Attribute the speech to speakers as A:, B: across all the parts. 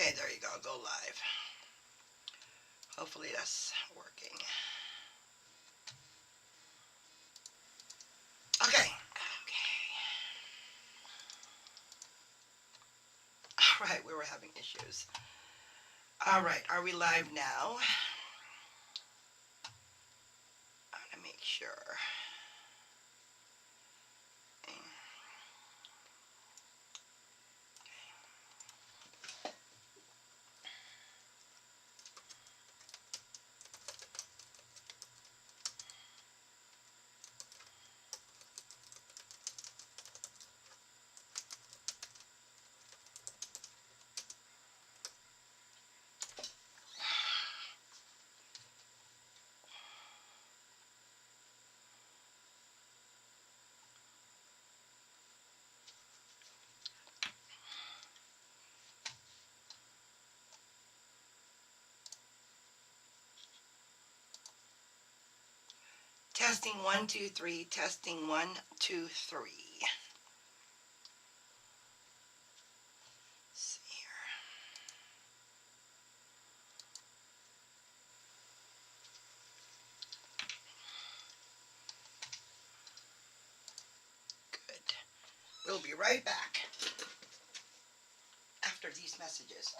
A: Okay, there you go. Go live. Hopefully that's working. Okay. All right, we were having issues. All right, are we live now? I want to make sure. Testing 1, 2, 3. Testing 1, 2, 3. Let's see here. Good. We'll be right back after these messages.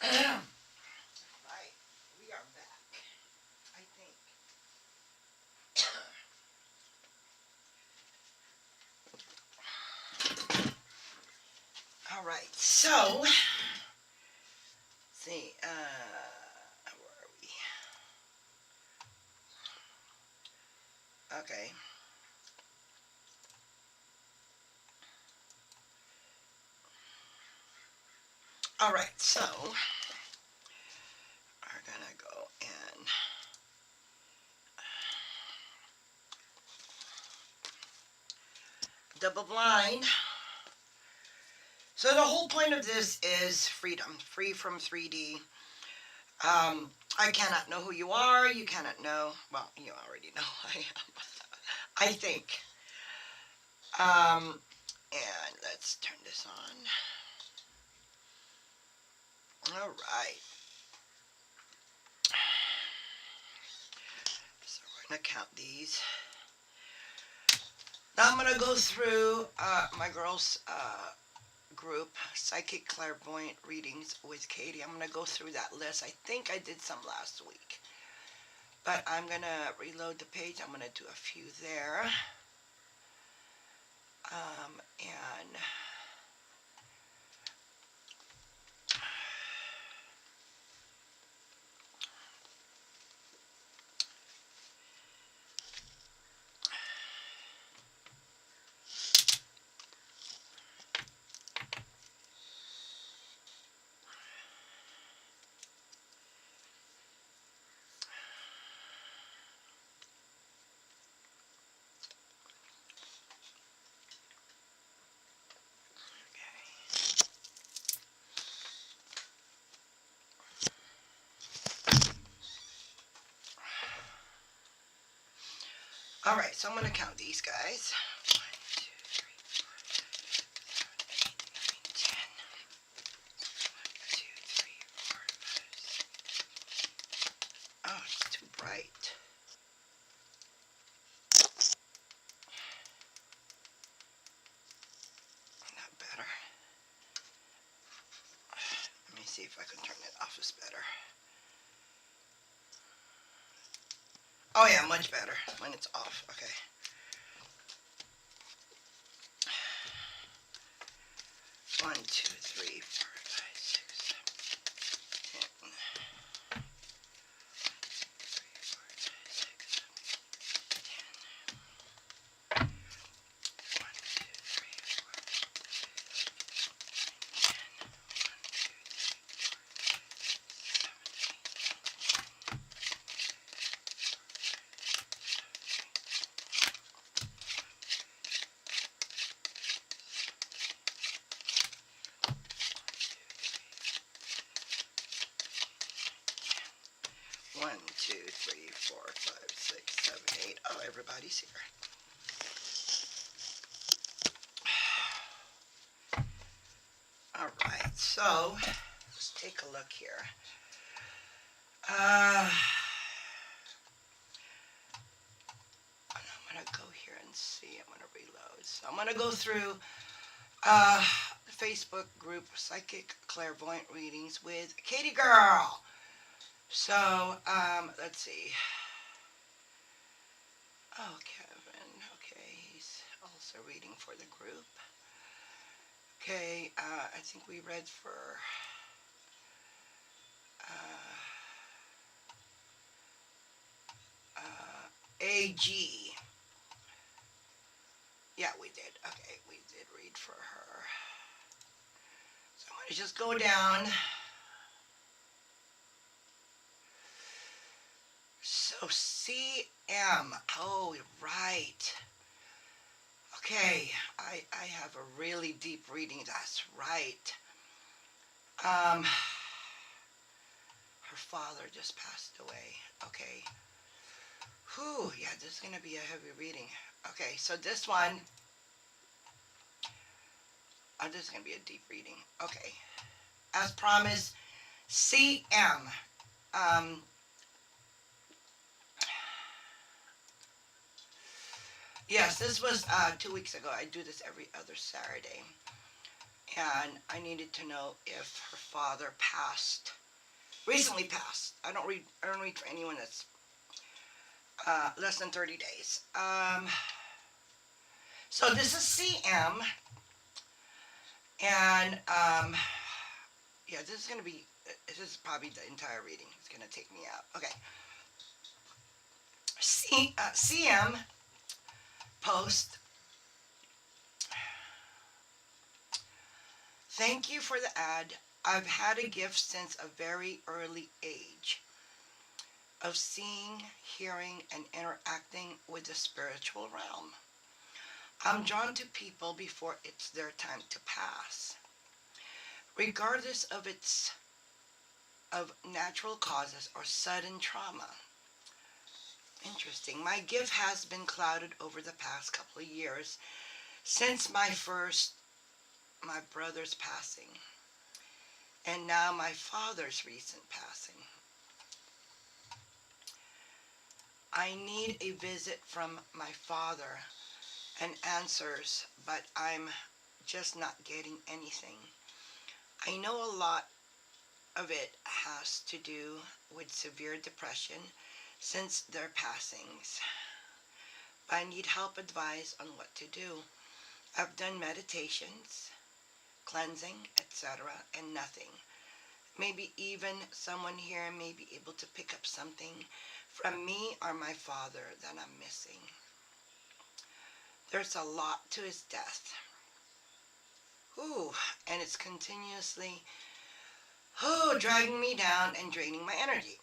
A: Right, we are back, I think. All right, so, see, where are we? Okay. All right, so, we're gonna go in. Double blind. So the whole point of this is freedom, free from 3D. I cannot know who you are. You cannot know. Well, you already know who I am. I think. And let's turn this on. All right. So we're going to count these. Now I'm going to go through my girls' group, Psychic Clairvoyant Readings with Katie. I'm going to go through that list. I think I did some last week. But I'm going to reload the page. I'm going to do a few there. And all right, so I'm going to count these guys. 1, 2, 3, 4, 5, 6, 7, 8, 9, 10. 1, 2, 3, 4, 5, 6. Oh, it's too bright. Not better. Let me see if I can turn it off. It's better. Oh yeah, much better when it's off. Okay. 1, 2, 3, 4, 5, 6, 7, 10. 1, 2, 3, 4, 5, 6, 7, 8. Oh, everybody's here. All right, so let's take a look here. I'm going to go here and see. I'm going to reload. So I'm going to go through the Facebook group Psychic Clairvoyant Readings with Katie Girl. So, let's see. Oh, Kevin. Okay, he's also reading for the group. Okay, I think we read for AG. Yeah, we did. Okay, we did read for her. So I'm going to just go down. So CM. Oh, right. Okay, I have a really deep reading. That's right. Her father just passed away. Okay. Whew, yeah, this is going to be a heavy reading. Okay, so this one Oh, this is going to be a deep reading. Okay. As promised, CM. Um, yes, this was 2 weeks ago. I do this every other Saturday. And I needed to know if her father passed. Recently passed. I don't read for anyone that's less than 30 days. So this is CM. And yeah, this is probably the entire reading. It's going to take me out. Okay. CM post. Thank you for the ad. I've had a gift since a very early age of seeing, hearing, and interacting with the spiritual realm. I'm drawn to people before it's their time to pass, regardless of natural causes or sudden trauma. Interesting. My gift has been clouded over the past couple of years since my brother's passing, and now my father's recent passing. I need a visit from my father and answers, but I'm just not getting anything. I know a lot of it has to do with severe depression since their passings. I need help advice on what to do. I've done meditations, cleansing, etc., and nothing. Maybe even someone here may be able to pick up something from me or my father that I'm missing. There's a lot to his death. Ooh, and it's continuously dragging me down and draining my energy.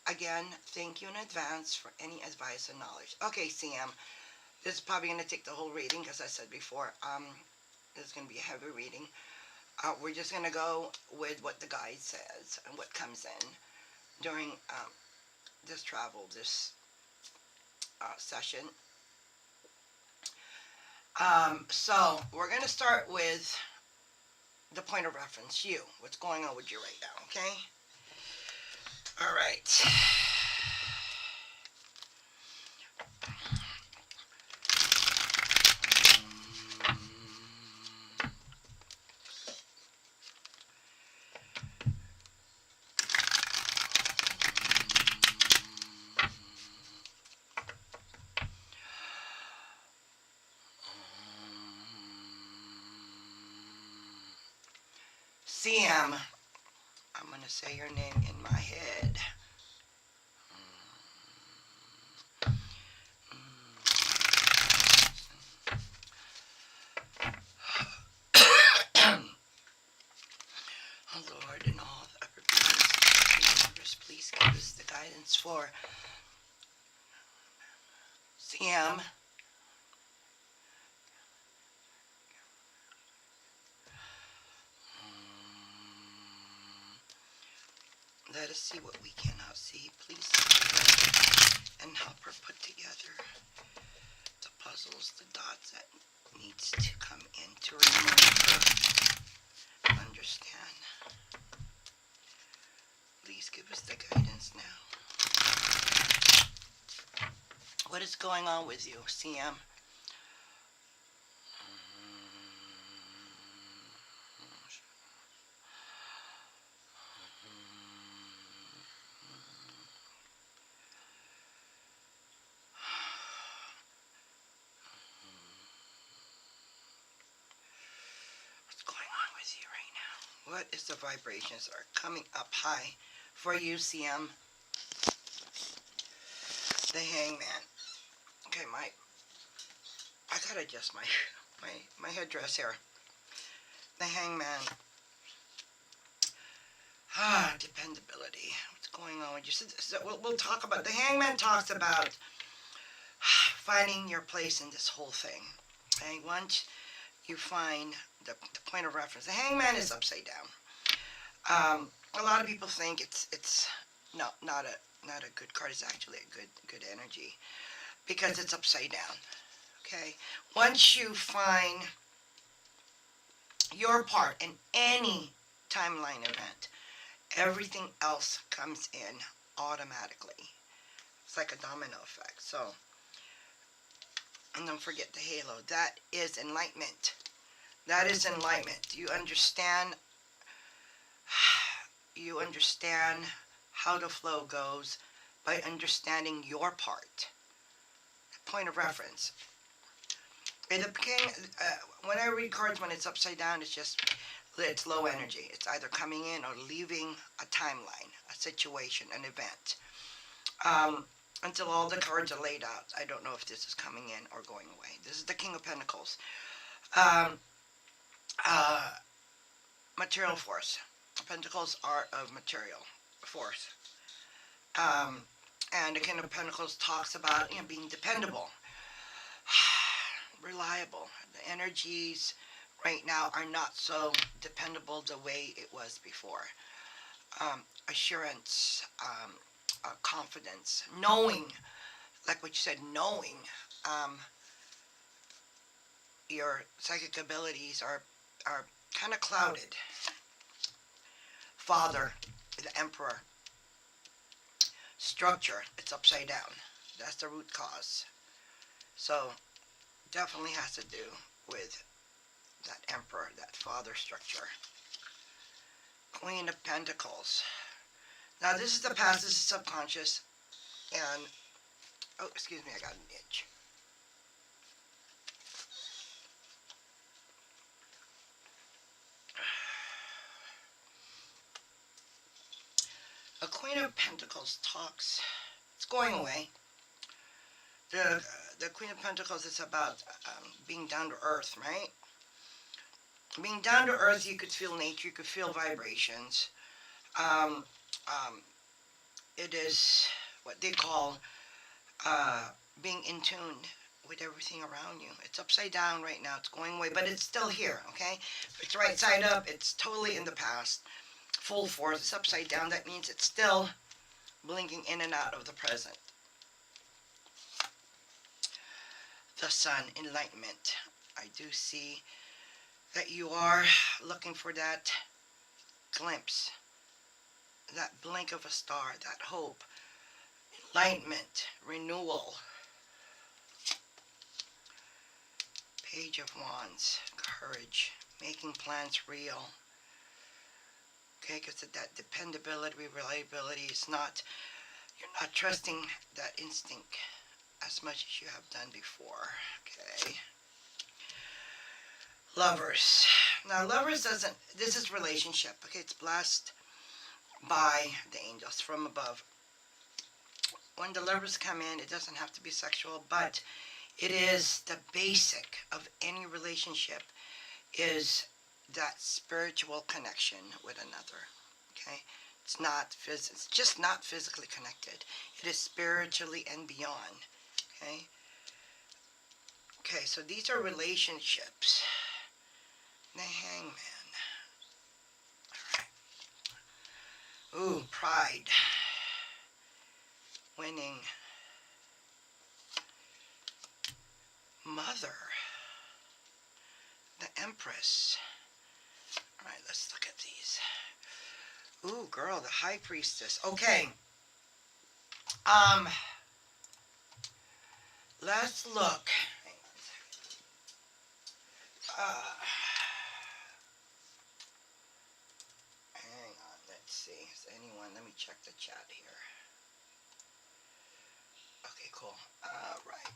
A: Again, thank you in advance for any advice and knowledge. Okay, CM, this is probably going to take the whole reading, because I said before, this is going to be a heavy reading. We're just going to go with what the guide says and what comes in during this travel, this session. So we're going to start with the point of reference, you. What's going on with you right now, okay? All right. CM, I'm going to say your name in my head. Oh Lord, and all the upper universe, please give us the guidance for CM. Let us see what we cannot see. Please and help her put together the puzzles, the dots that needs to come in to remove her. Understand. Please give us the guidance now. What is going on with you, CM? What's going on with you right now? What is the vibrations that are coming up high for you, CM? The Hangman. Okay, I gotta adjust my headdress here. The Hangman. Dependability. What's going on with you? So we'll talk about, the Hangman talks about finding your place in this whole thing. Okay, once you find the point of reference, the Hangman is upside down. A lot of people think it's not a good card. It's actually a good energy because it's upside down. Okay, once you find your part in any timeline event, everything else comes in automatically. It's like a domino effect. So, and don't forget the halo. That is enlightenment. That is enlightenment. You understand how the flow goes by understanding your part. Point of reference. When I read cards when it's upside down, it's low energy. It's either coming in or leaving a timeline, a situation, an event. Until all the cards are laid out, I don't know if this is coming in or going away. This is the King of Pentacles. Uh, Material force. Pentacles are of material force. And the King of Pentacles talks about being dependable, reliable. The energies right now are not so dependable the way it was before. Assurance, confidence, knowing, like what you said, knowing your psychic abilities are kind of clouded. Father, the Emperor. Structure, it's upside down. That's the root cause. So, definitely has to do with that Emperor, that Father structure. Queen of Pentacles. Now, this is the past, this is subconscious. And, oh, excuse me, I got an itch. A Queen of Pentacles talks, it's going away. The Queen of Pentacles is about being down to earth, right? Being down to earth, you could feel nature, you could feel vibrations. It is what they call being in tune with everything around you. It's upside down right now, it's going away, but it's still here, okay? If it's right side up, it's totally in the past. Full force, it's upside down, that means it's still blinking in and out of the present. The Sun, enlightenment. I do see that you are looking for that glimpse, that blink of a star, that hope, enlightenment, renewal. Page of Wands, courage, making plans real. Okay, because that dependability, reliability is not, you're not trusting that instinct as much as you have done before. Okay. Lovers. Now, lovers doesn't, this is relationship. Okay, it's blessed by the angels from above. When the lovers come in, it doesn't have to be sexual, but it is the basic of any relationship is that spiritual connection with another. Okay, it's just not physically connected. It is spiritually and beyond. Okay, so these are relationships. The Hangman. All right. Ooh, pride. Winning. Mother. The Empress. All right, let's look at these. Ooh, girl, the High Priestess. Okay. Let's look. Hang on, let's see. Is anyone? Let me check the chat here. Okay, cool. Right.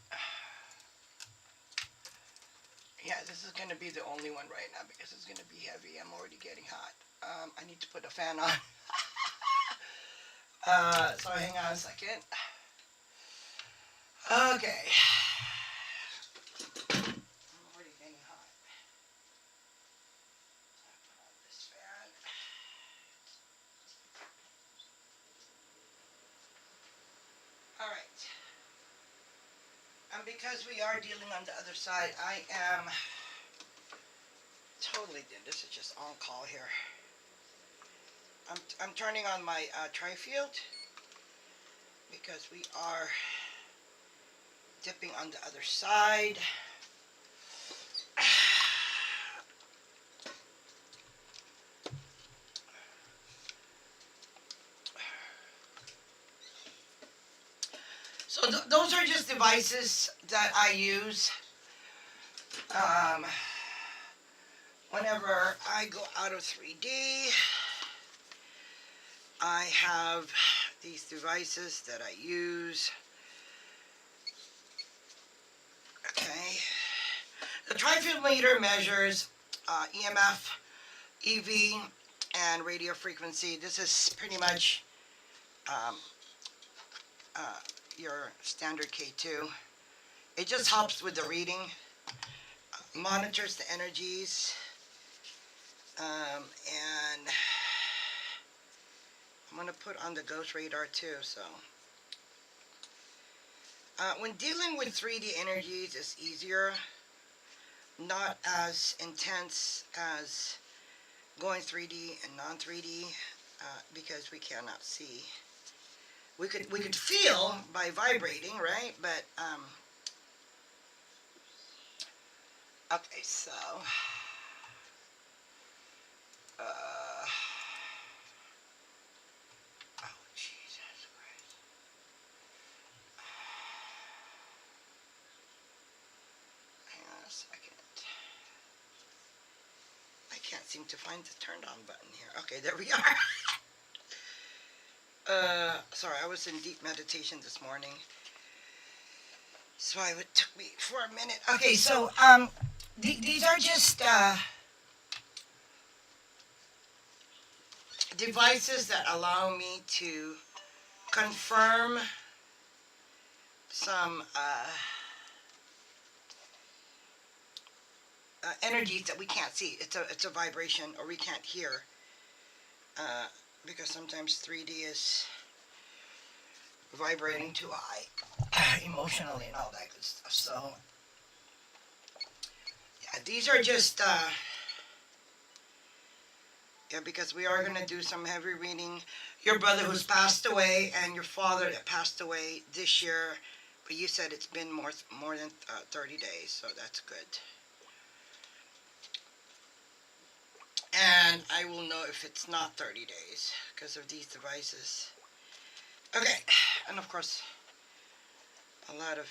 A: Yeah, this is going to be the only one right now because it's going to be heavy. I'm already getting hot. I need to put a fan on. So hang on a second. Okay. I'm already getting hot. I'll put on this fan. All right. And because we are dealing on the other side, I am totally, this is just on call here. I'm turning on my tri-field because we are dipping on the other side. So those are just devices that I use um, whenever I go out of 3D. I have these devices that I use. Okay. The tri-field meter measures EMF, EV, and radio frequency. This is pretty much um, uh, your standard K2. It just helps with the reading, monitors the energies, and I'm going to put on the ghost radar too. So when dealing with 3D energies, it's easier, not as intense as going 3D and non-3D because we cannot see. We could feel by vibrating, right? But okay, so oh Jesus Christ! Hang on a second. I can't seem to find the turned on button here. Okay, there we are. Sorry, I was in deep meditation this morning, so it took me for a minute. Okay, so these are just devices that allow me to confirm some energies that we can't see. It's a vibration, or we can't hear, because sometimes 3D is vibrating too high emotionally and all that good stuff. So yeah, these are just because we are going to do some heavy reading. Your brother who's passed away and your father that passed away this year, but you said it's been more than 30 days, so that's good. And I will know if it's not 30 days because of these devices. Okay, and of course, a lot of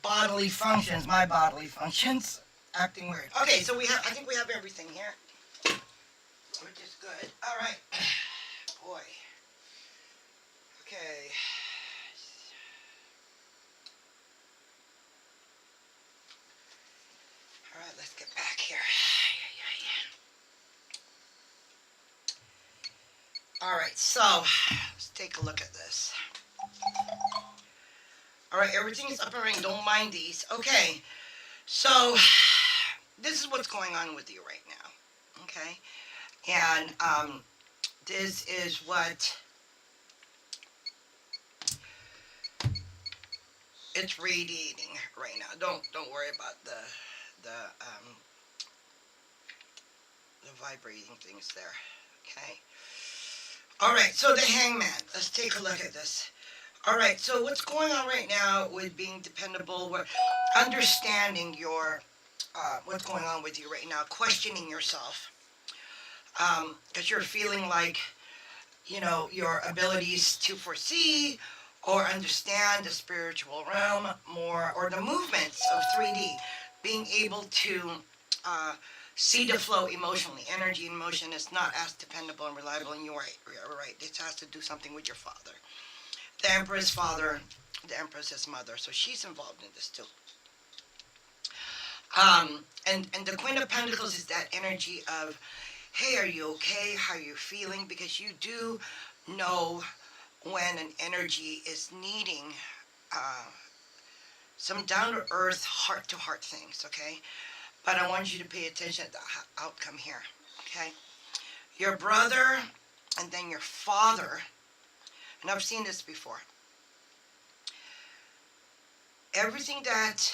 A: bodily functions, my bodily functions, acting weird. Okay, so I think we have everything here, which is good. All right, boy. Okay. All right, let's get back here. All right, so let's take a look at this. All right, everything is up and running. Don't mind these. Okay, so this is what's going on with you right now. Okay, and this is what it's radiating right now. Don't worry about the vibrating things there. Okay. All right, so the hangman. Let's take a look at this. All right, so what's going on right now with being dependable, we're understanding your, what's going on with you right now, questioning yourself, because you're feeling like, you know, your abilities to foresee or understand the spiritual realm more, or the movements of 3D, being able to see the flow emotionally. Energy and motion is not as dependable and reliable, and you're right. This has to do something with your father. The Emperor's father, the Empress's mother, so she's involved in this too. And the Queen of Pentacles is that energy of, hey, are you okay? How are you feeling? Because you do know when an energy is needing some down-to-earth, heart-to-heart things, okay? But I want you to pay attention to the outcome here, okay? Your brother and then your father, and I've seen this before. Everything that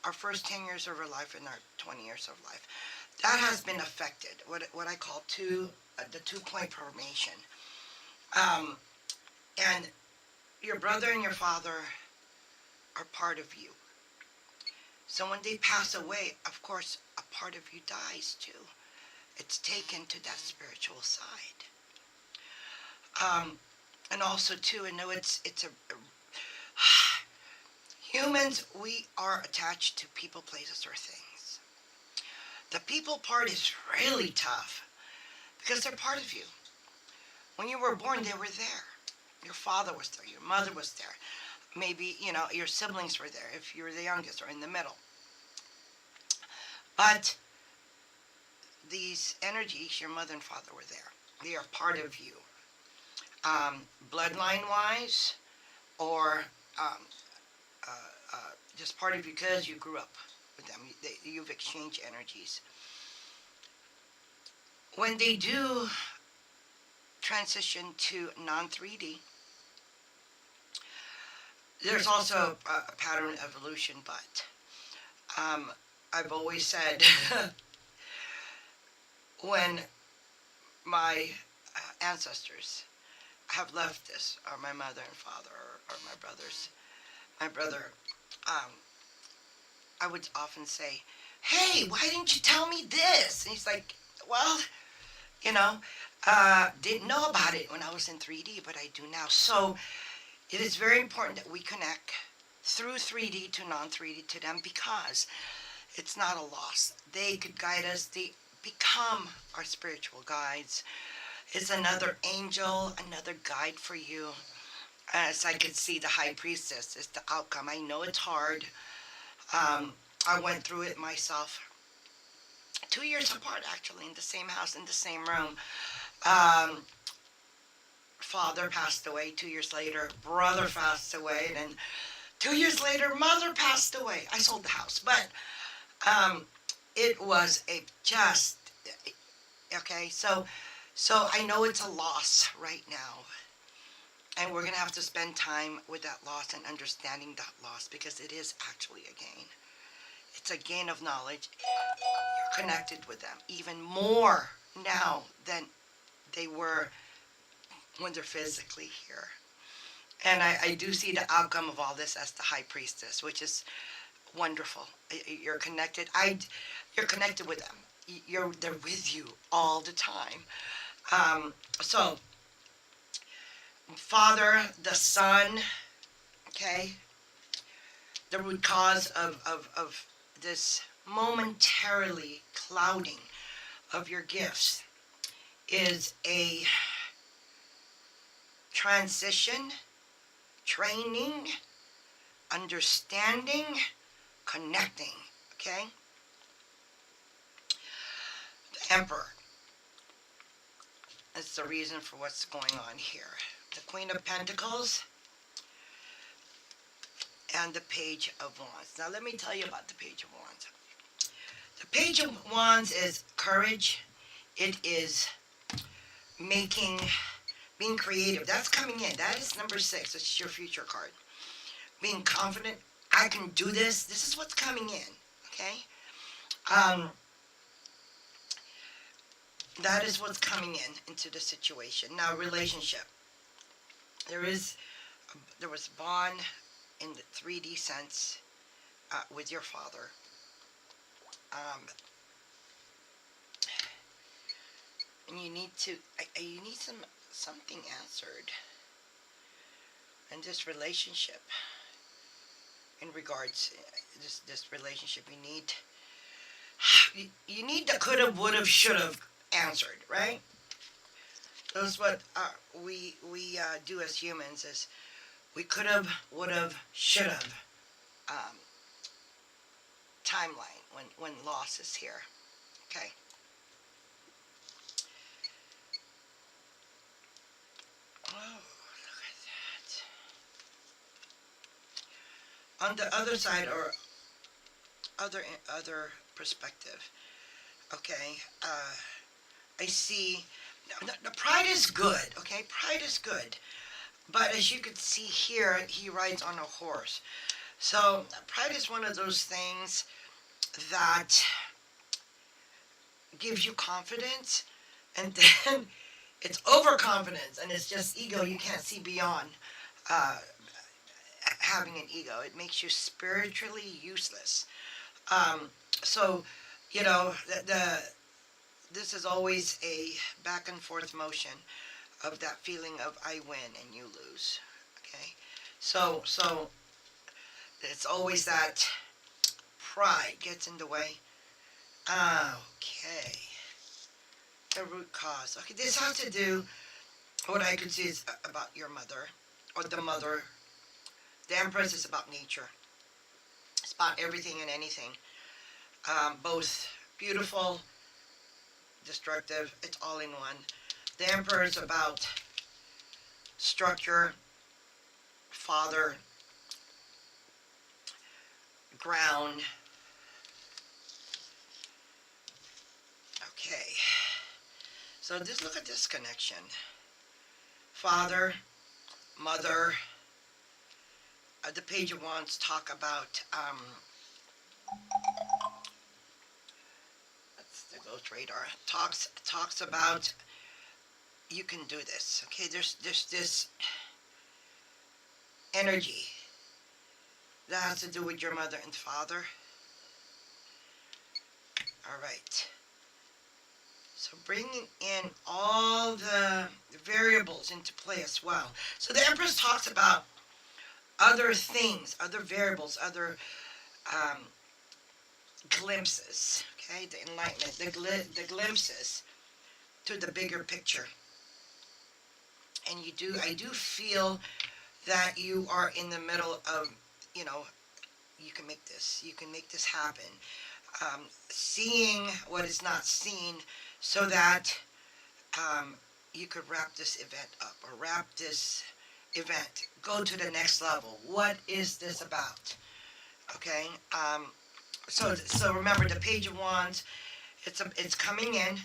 A: our first 10 years of our life and our 20 years of life, that has been affected, what I call the two-point formation. And your brother and your father are part of you. So when they pass away, of course, a part of you dies too. It's taken to that spiritual side. And also too, I know it's a humans, we are attached to people, places, or things. The people part is really tough because they're part of you. When you were born, they were there. Your father was there, your mother was there. Maybe, your siblings were there if you were the youngest or in the middle. But these energies, your mother and father were there. They are part of you. Bloodline wise, or um, just part of you because you grew up with them. You've exchanged energies. When they do transition to non 3D, there's also a pattern evolution, but I've always said when my ancestors have left this, or my mother and father, or my brothers, my brother, um, I would often say, "Hey, why didn't you tell me this?" And he's like, "Well, you know, didn't know about it when I was in 3D, but I do now." So it is very important that we connect through 3D to non 3D to them because it's not a loss. They could guide us, they become our spiritual guides. It's another angel, another guide for you. As I could see, the high priestess is the outcome. I know it's hard. I went through it myself. 2 years apart, actually, in the same house, in the same room. Um, Father passed away 2 years later. Brother passed away. And then 2 years later, mother passed away. I sold the house. But um, it was a just, okay, so I know it's a loss right now. And we're going to have to spend time with that loss and understanding that loss because it is actually a gain. It's a gain of knowledge. You're connected with them even more now than they were when they're physically here. And I do see the outcome of all this as the high priestess, which is wonderful. You're connected. You're connected with them. They're with you all the time. So, Father, the Son, okay, the root cause of this momentarily clouding of your gifts is a transition, training, understanding, connecting, okay? The Emperor is the reason for what's going on here. The Queen of Pentacles and the Page of Wands. Now let me tell you about the Page of Wands. The Page of Wands is courage. It is being creative. That's coming in. That is number 6. This is your future card. Being confident. I can do this. This is what's coming in. Okay? That is what's coming into the situation. Now, relationship. There was a bond in the 3D sense with your father. And you need something answered in this relationship. In regards this relationship, you need the coulda, woulda, shoulda answered, right? That's what we do as humans is we could have, would have, should have timeline when loss is here. Okay. Oh, look at that. On the other side, or other perspective, okay, I see, the pride is good, okay, pride is good, but as you can see here, he rides on a horse. So pride is one of those things that gives you confidence, and then it's overconfidence, and it's just ego. You can't see beyond having an ego. It makes you spiritually useless. So, this is always a back and forth motion. of that feeling of I win and you lose. Okay, so it's always that pride gets in the way. Okay, the root cause. Okay, this has to do. What I could see is about your mother, or the mother. The Empress is about nature. It's about everything and anything. Both beautiful, destructive. It's all in one. The Emperor is about structure, father, ground. Okay. So just look at this connection. Father, mother. The Page of Wands talk about that's the Ghost Radar. Talks about you can do this. Okay, there's this energy that has to do with your mother and father. All right. So bringing in all the variables into play as well. So the Empress talks about other things, other variables, other glimpses. Okay, the enlightenment, the glimpses to the bigger picture. And I do feel that you are in the middle of, you know, you can make this happen. Seeing what is not seen, so that you could wrap this event up, or wrap this event, go to the next level. What is this about? Okay. So remember, the Page of Wands. It's coming in.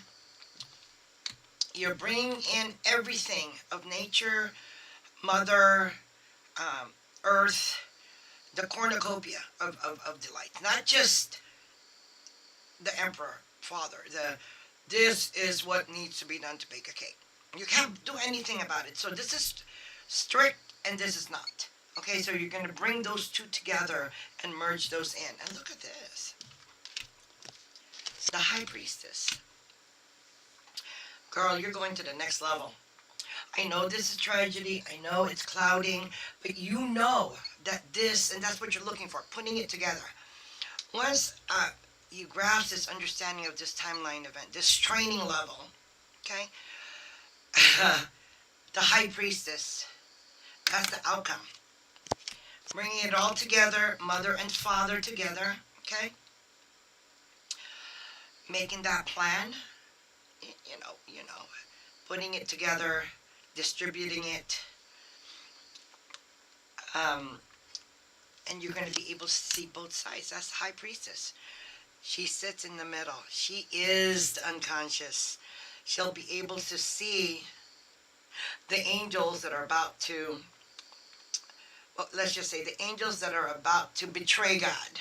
A: You're bringing in everything of nature, mother, earth, the cornucopia of delight. Not just the emperor, father. This is what needs to be done to bake a cake. You can't do anything about it. So this is strict and this is not. Okay, so you're going to bring those two together and merge those in. And look at this. The High Priestess. Girl, you're going to the next level. I know this is tragedy. I know it's clouding. But you know that this, and that's what you're looking for, putting it together. Once you grasp this understanding of this timeline event, this training level, okay? The High Priestess, that's the outcome. Bringing it all together, mother and father together, okay? Making that plan, you know, putting it together, distributing it, and you're going to be able to see both sides. That's the High Priestess. She sits in the middle. She is the unconscious. She'll be able to see the angels that are about to, well, let's just say the angels that are about to betray God,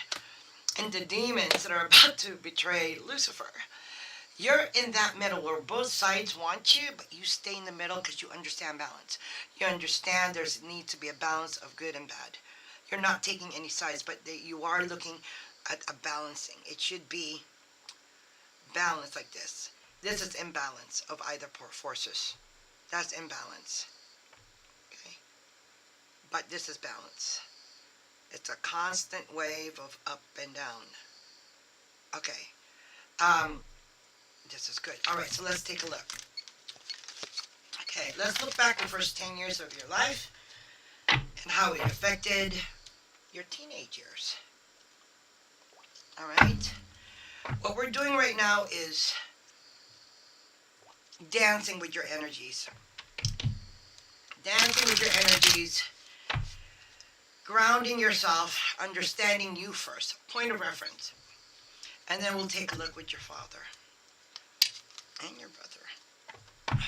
A: and the demons that are about to betray Lucifer. You're in that middle where both sides want you, but you stay in the middle because you understand balance. You understand there's a need to be a balance of good and bad. You're not taking any sides, but you are looking at a balancing. It should be balanced like this. This is imbalance of either forces. That's imbalance. Okay? But this is balance. It's a constant wave of up and down. Okay. This is good. All right, so let's take a look. Okay, let's look back the first 10 years of your life and how it affected your teenage years. All right? What we're doing right now is dancing with your energies. Dancing with your energies, grounding yourself, understanding you first, point of reference. And then we'll take a look with your father and your brother.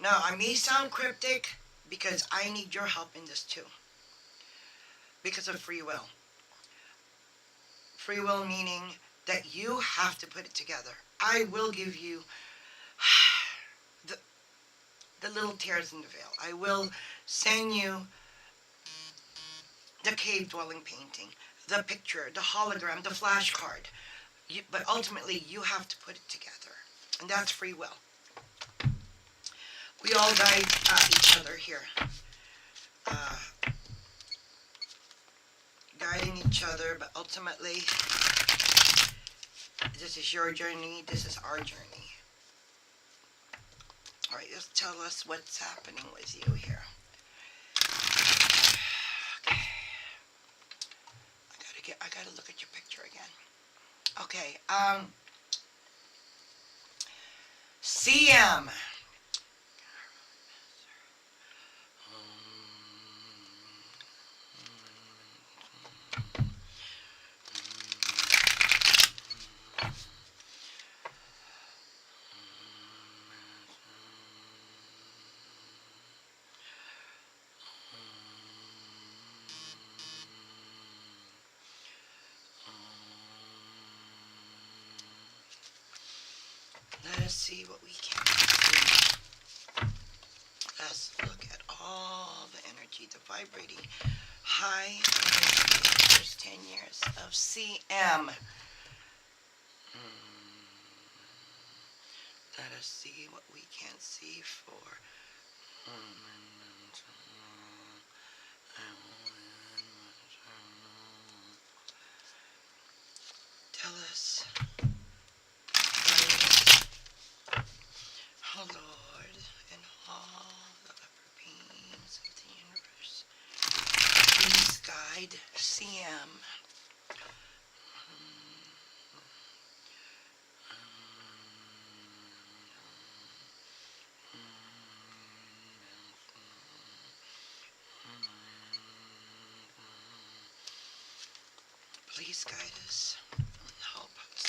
A: Now, I may sound cryptic because I need your help in this too. Because of free will. Free will meaning that you have to put it together. I will give you the little tears in the veil. I will send you the cave dwelling painting, the picture, the hologram, the flashcard. but ultimately you have to put it together, and that's free will. We all guide each other here, uh, guiding each other, but ultimately this is your journey, this is our journey. All right, just tell us what's happening with you here. Okay. I gotta look at your picture again. Okay, CM. Let us see what we can do. Let's look at all the energy, the vibrating high energy in the first 10 years of CM. Let us see what we can see for. Tell us, oh Lord, and all the upper beings of the universe, please guide CM. Please guide us and help us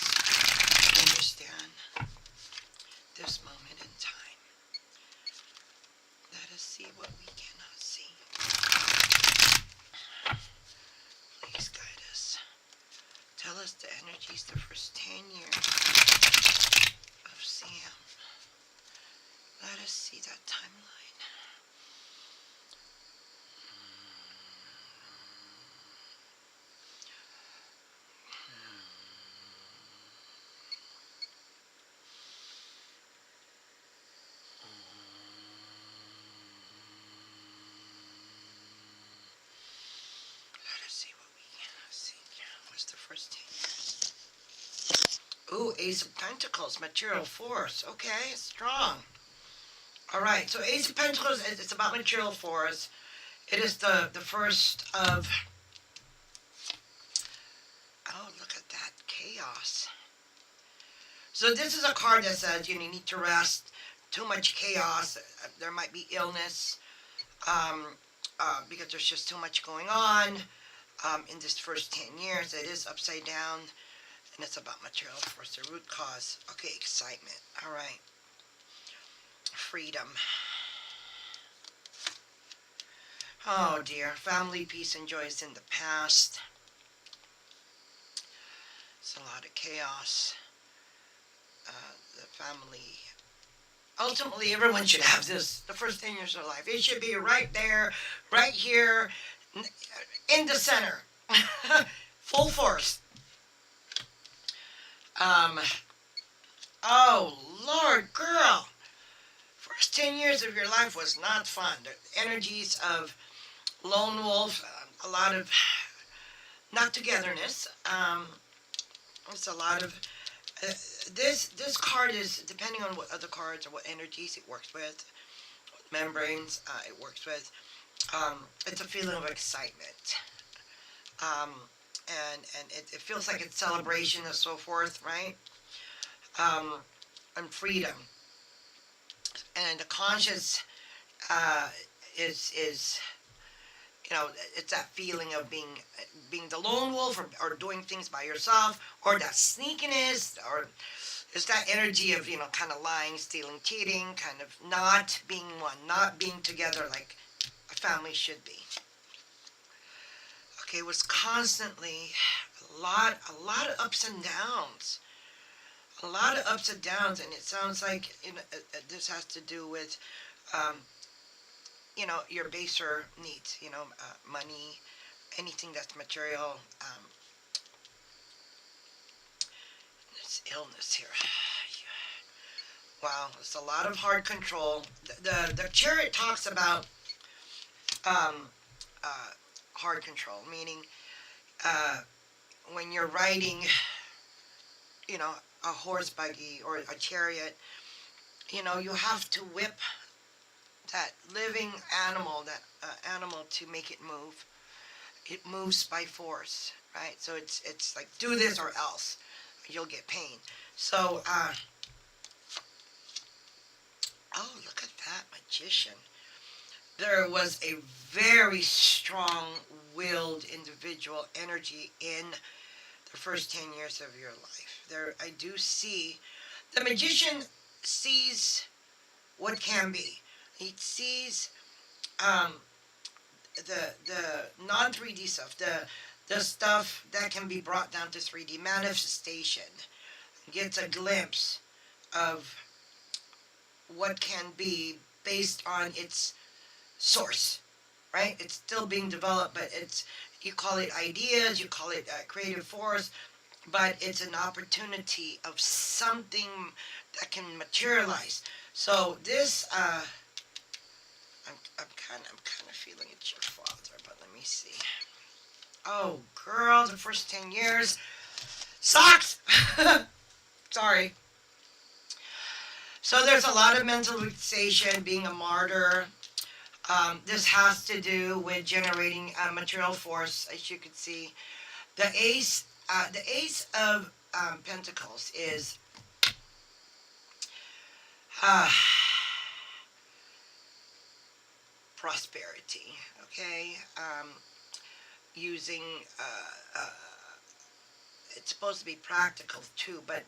A: understand this moment in time. Let us see what we cannot see. Please guide us. Tell us the energies the first 10 years of CM. Let us see that timeline. Let us see what we cannot see. What's the first 10 years? Ooh, Ace of Pentacles, material force. Okay, strong. All right, so Ace of Pentacles, it's about material force. It is the first of, oh, look at that, chaos. So this is a card that says you need to rest, too much chaos, there might be illness, because there's just too much going on in this first 10 years. It is upside down, and it's about material force, the root cause. Okay, excitement, all right. Freedom. Oh dear, family peace and joy is in the past. It's a lot of chaos. The family. Ultimately, everyone should have this, the first 10 years of their life. It should be right there, right here, in the center. Full force. Oh, Lord, girl. First 10 years of your life was not fun. The energies of lone wolf, a lot of not togetherness. It's a lot of this card is depending on what other cards or what energies it works with, membranes it works with. It's a feeling of excitement, and it feels like it's celebration and so forth, right? And freedom, and the conscious is it's that feeling of being the lone wolf, or doing things by yourself, or that sneakiness, or it's that energy of kind of lying, stealing, cheating, kind of not being one, not being together like a family should be. Okay, it was constantly a lot of ups and downs, a lot of ups and downs, and it sounds like this has to do with your baser needs, money, anything that's material, This illness here. Wow, it's a lot of hard control. The chariot talks about um, uh, hard control, meaning uh, when you're riding, you know, a horse buggy or a chariot, you know, you have to whip that living animal, that animal to make it move. It moves by force, right? So it's like do this or else you'll get pain. So, oh, look at that magician. There was a very strong-willed individual energy in the first 10 years of your life. There, I do see the magician sees what can be. He sees um, the non 3D stuff, the stuff that can be brought down to 3D manifestation. Gets a glimpse of what can be based on its source, right? It's still being developed, but it's, you call it ideas, you call it creative force, but it's an opportunity of something that can materialize. So this, I'm kind of feeling it's your father, but let me see. Oh, girl, the first 10 years sucks. Sorry. So there's a lot of mental fixation, being a martyr. This has to do with generating material force, as you can see. The Ace of Pentacles is uh, prosperity. Okay, using it's supposed to be practical too, but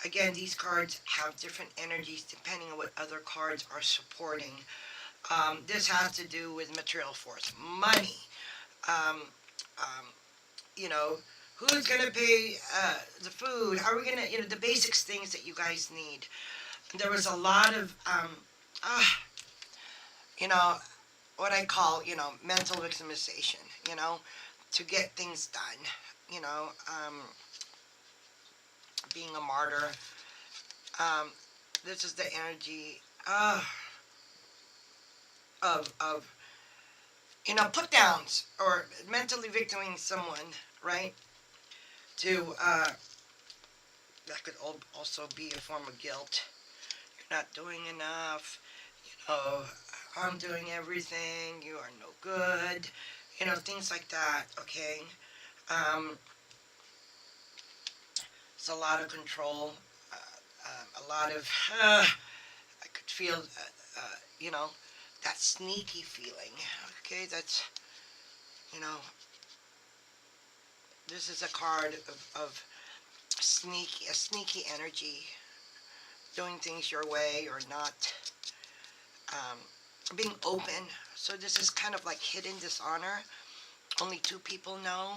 A: again, these cards have different energies depending on what other cards are supporting. This has to do with material force, money. Um, um, you know, who's gonna pay the food? How are we gonna, you know, the basics things that you guys need. There was a lot of, you know, what I call, you know, mental victimization. You know, to get things done. You know, being a martyr. Um, this is the energy of you know, put downs or mentally victiming someone, right? To that could also be a form of guilt. You're not doing enough. You know, I'm doing everything. You are no good. You know, things like that. Okay. Um, it's a lot of control. A lot of. I could feel. You know, that sneaky feeling. Okay, that's. You know, this is a card of a sneaky energy, doing things your way or not, um, being open. So this is kind of like hidden dishonor. Only two people know.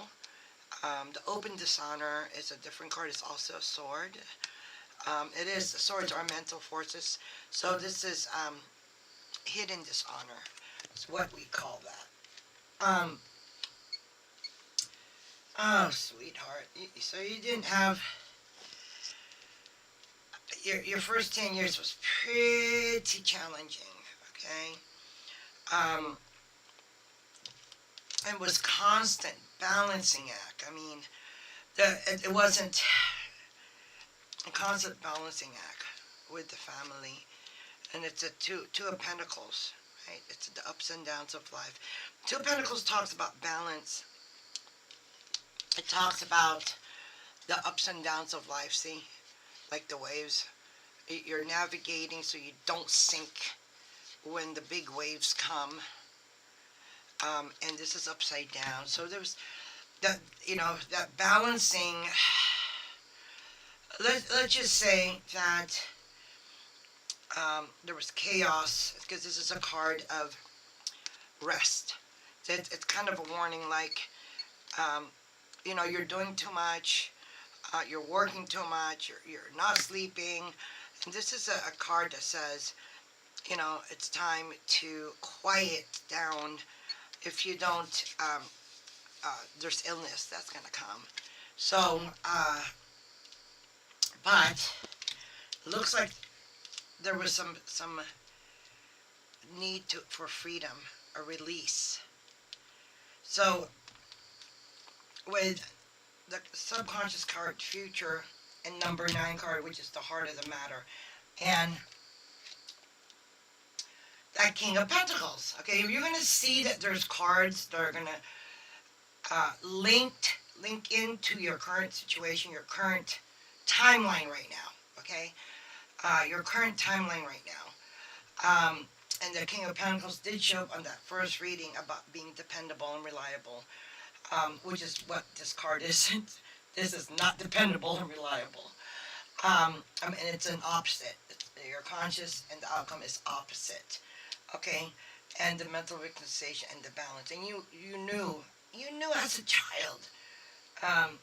A: The open dishonor is a different card. It's also a sword. It is, the swords are mental forces. So this is hidden dishonor. It's what we call that. Oh, sweetheart. So you didn't have, your first 10 years was pretty challenging, okay? It was constant balancing act. I mean, it wasn't a constant balancing act with the family. And it's a two of pentacles, right? It's the ups and downs of life. Two of pentacles talks about balance. It talks about the ups and downs of life, see? Like the waves. You're navigating so you don't sink when the big waves come. And this is upside down. So there's that, you know, that balancing. Let's just say that there was chaos, because this is a card of rest. It's kind of a warning, like, you know, you're doing too much, you're working too much, you're not sleeping. And this is a card that says, you know, it's time to quiet down. If you don't, there's illness that's going to come. So, But looks like there was some need for freedom, a release. So with the subconscious card future and number 9 card, which is the heart of the matter, and that King of Pentacles. Okay, you're going to see that there's cards that are going to link into your current situation, your current timeline right now. Okay, your current timeline right now. And the King of Pentacles did show up on that first reading about being dependable and reliable, which is what this card is. This is not dependable and reliable. And it's an opposite. Your conscious and the outcome is opposite. Okay, and the mental victimization and the balance. And you knew as a child. Um,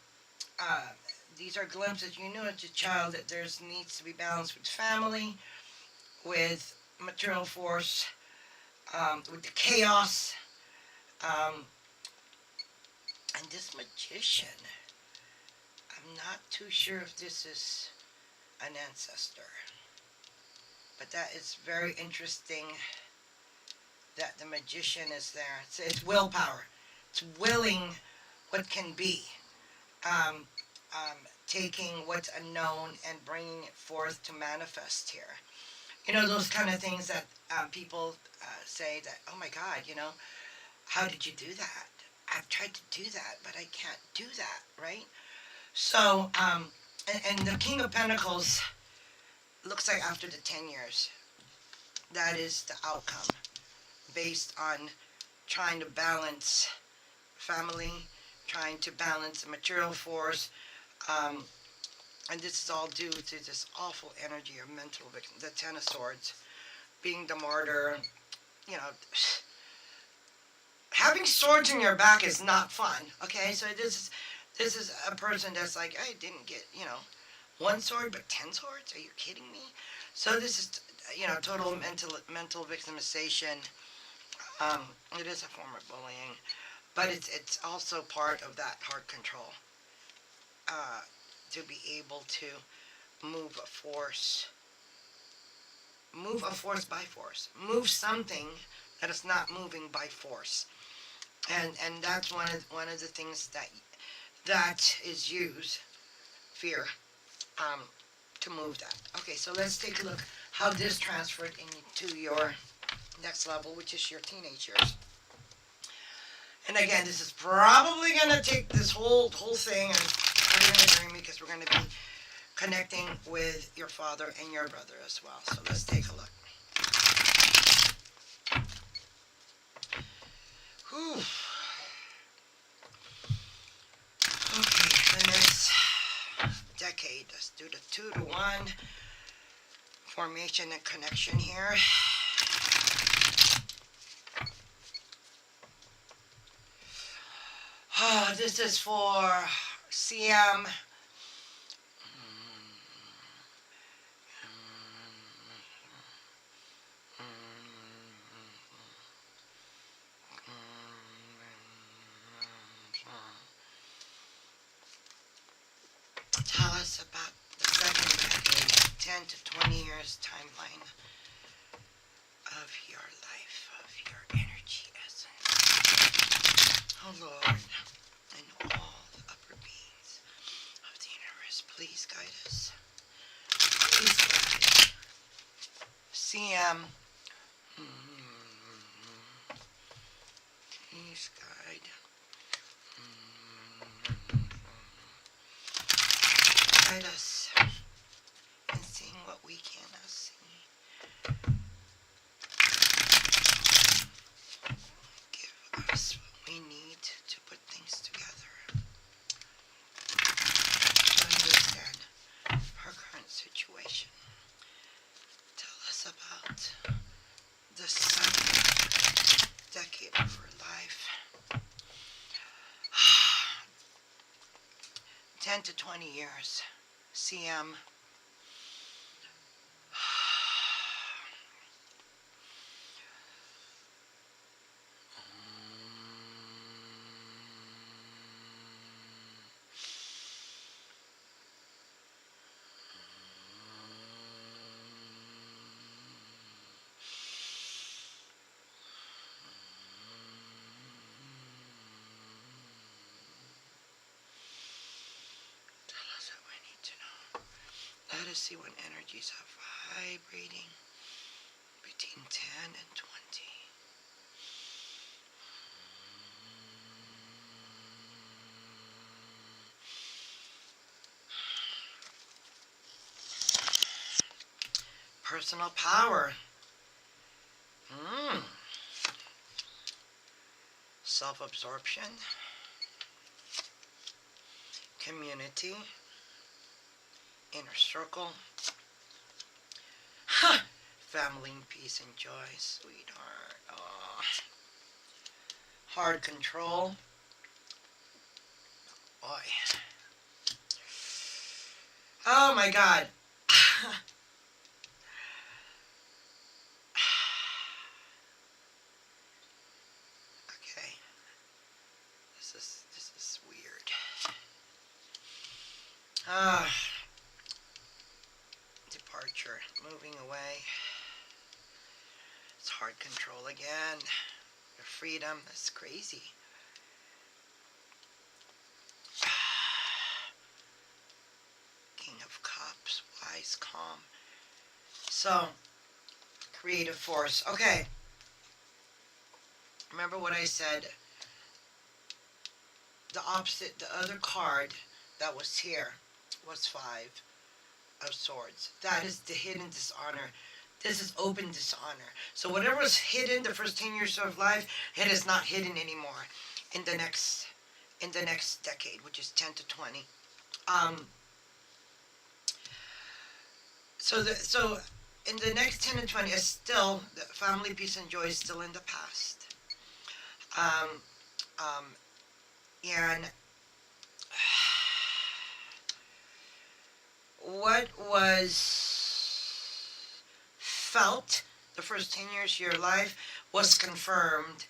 A: uh, these are glimpses. You knew as a child that there's needs to be balance with family, with material force, with the chaos, um, and this magician. I'm not too sure if this is an ancestor, but that is very interesting that the magician is there. It's willpower. It's willing what can be, um, taking what's unknown and bringing it forth to manifest here. You know, those kind of things that people say that, oh my God, how did you do that? I've tried to do that, but I can't do that, right? So, and the King of Pentacles looks like after the 10 years, that is the outcome based on trying to balance family, trying to balance the material force, and this is all due to this awful energy of mental victim, the Ten of Swords, being the martyr. You know, having swords in your back is not fun. Okay, so this is a person that's like, I didn't get one sword, but 10 swords. Are you kidding me? So this is total mental victimization. It is a form of bullying, but it's also part of that heart control. To be able to move a force by force, move something that is not moving by force, and that's one of the things that is used, fear, to move that. Okay, so let's take a look how this transferred into your next level, which is your teenage years. And again, this is probably going to take this whole thing and put it in a dream because we're going to be connecting with your father and your brother as well. So let's take a look. Whew. Okay, the next decade. Let's do the 2 to 1 formation and connection here. Oh, this is for CM. Tell us about the second decade, 10 to 20 years timeline of your life, of your energy essence. Oh Lord, and all the upper beings of the universe, please guide us. Please guide us. CM. Please guide. Guide us in seeing what we cannot see. Give us what we need to put things together. To understand our current situation. Tell us about the second decade of our life. 10 to 20 years. CM. Let's see when energies are vibrating between 10 and 20. Personal power. Self-absorption. Community. Inner circle. Family and peace and joy, sweetheart. Oh. Hard control. Boy. Oh my God. Okay. This is weird. Departure. Moving away. It's hard control again. Your freedom. That's crazy. King of Cups. Wise, calm. So, creative force. Okay. Remember what I said? The opposite, the other card that was here was 5 of Swords. That is the hidden dishonor. This is open dishonor. So whatever was hidden the first 10 years of life, it is not hidden anymore in the next decade, which is 10 to 20. So in the next 10 to 20 is still the family, peace and joy is still in the past. And what was felt the first 10 years of your life was confirmed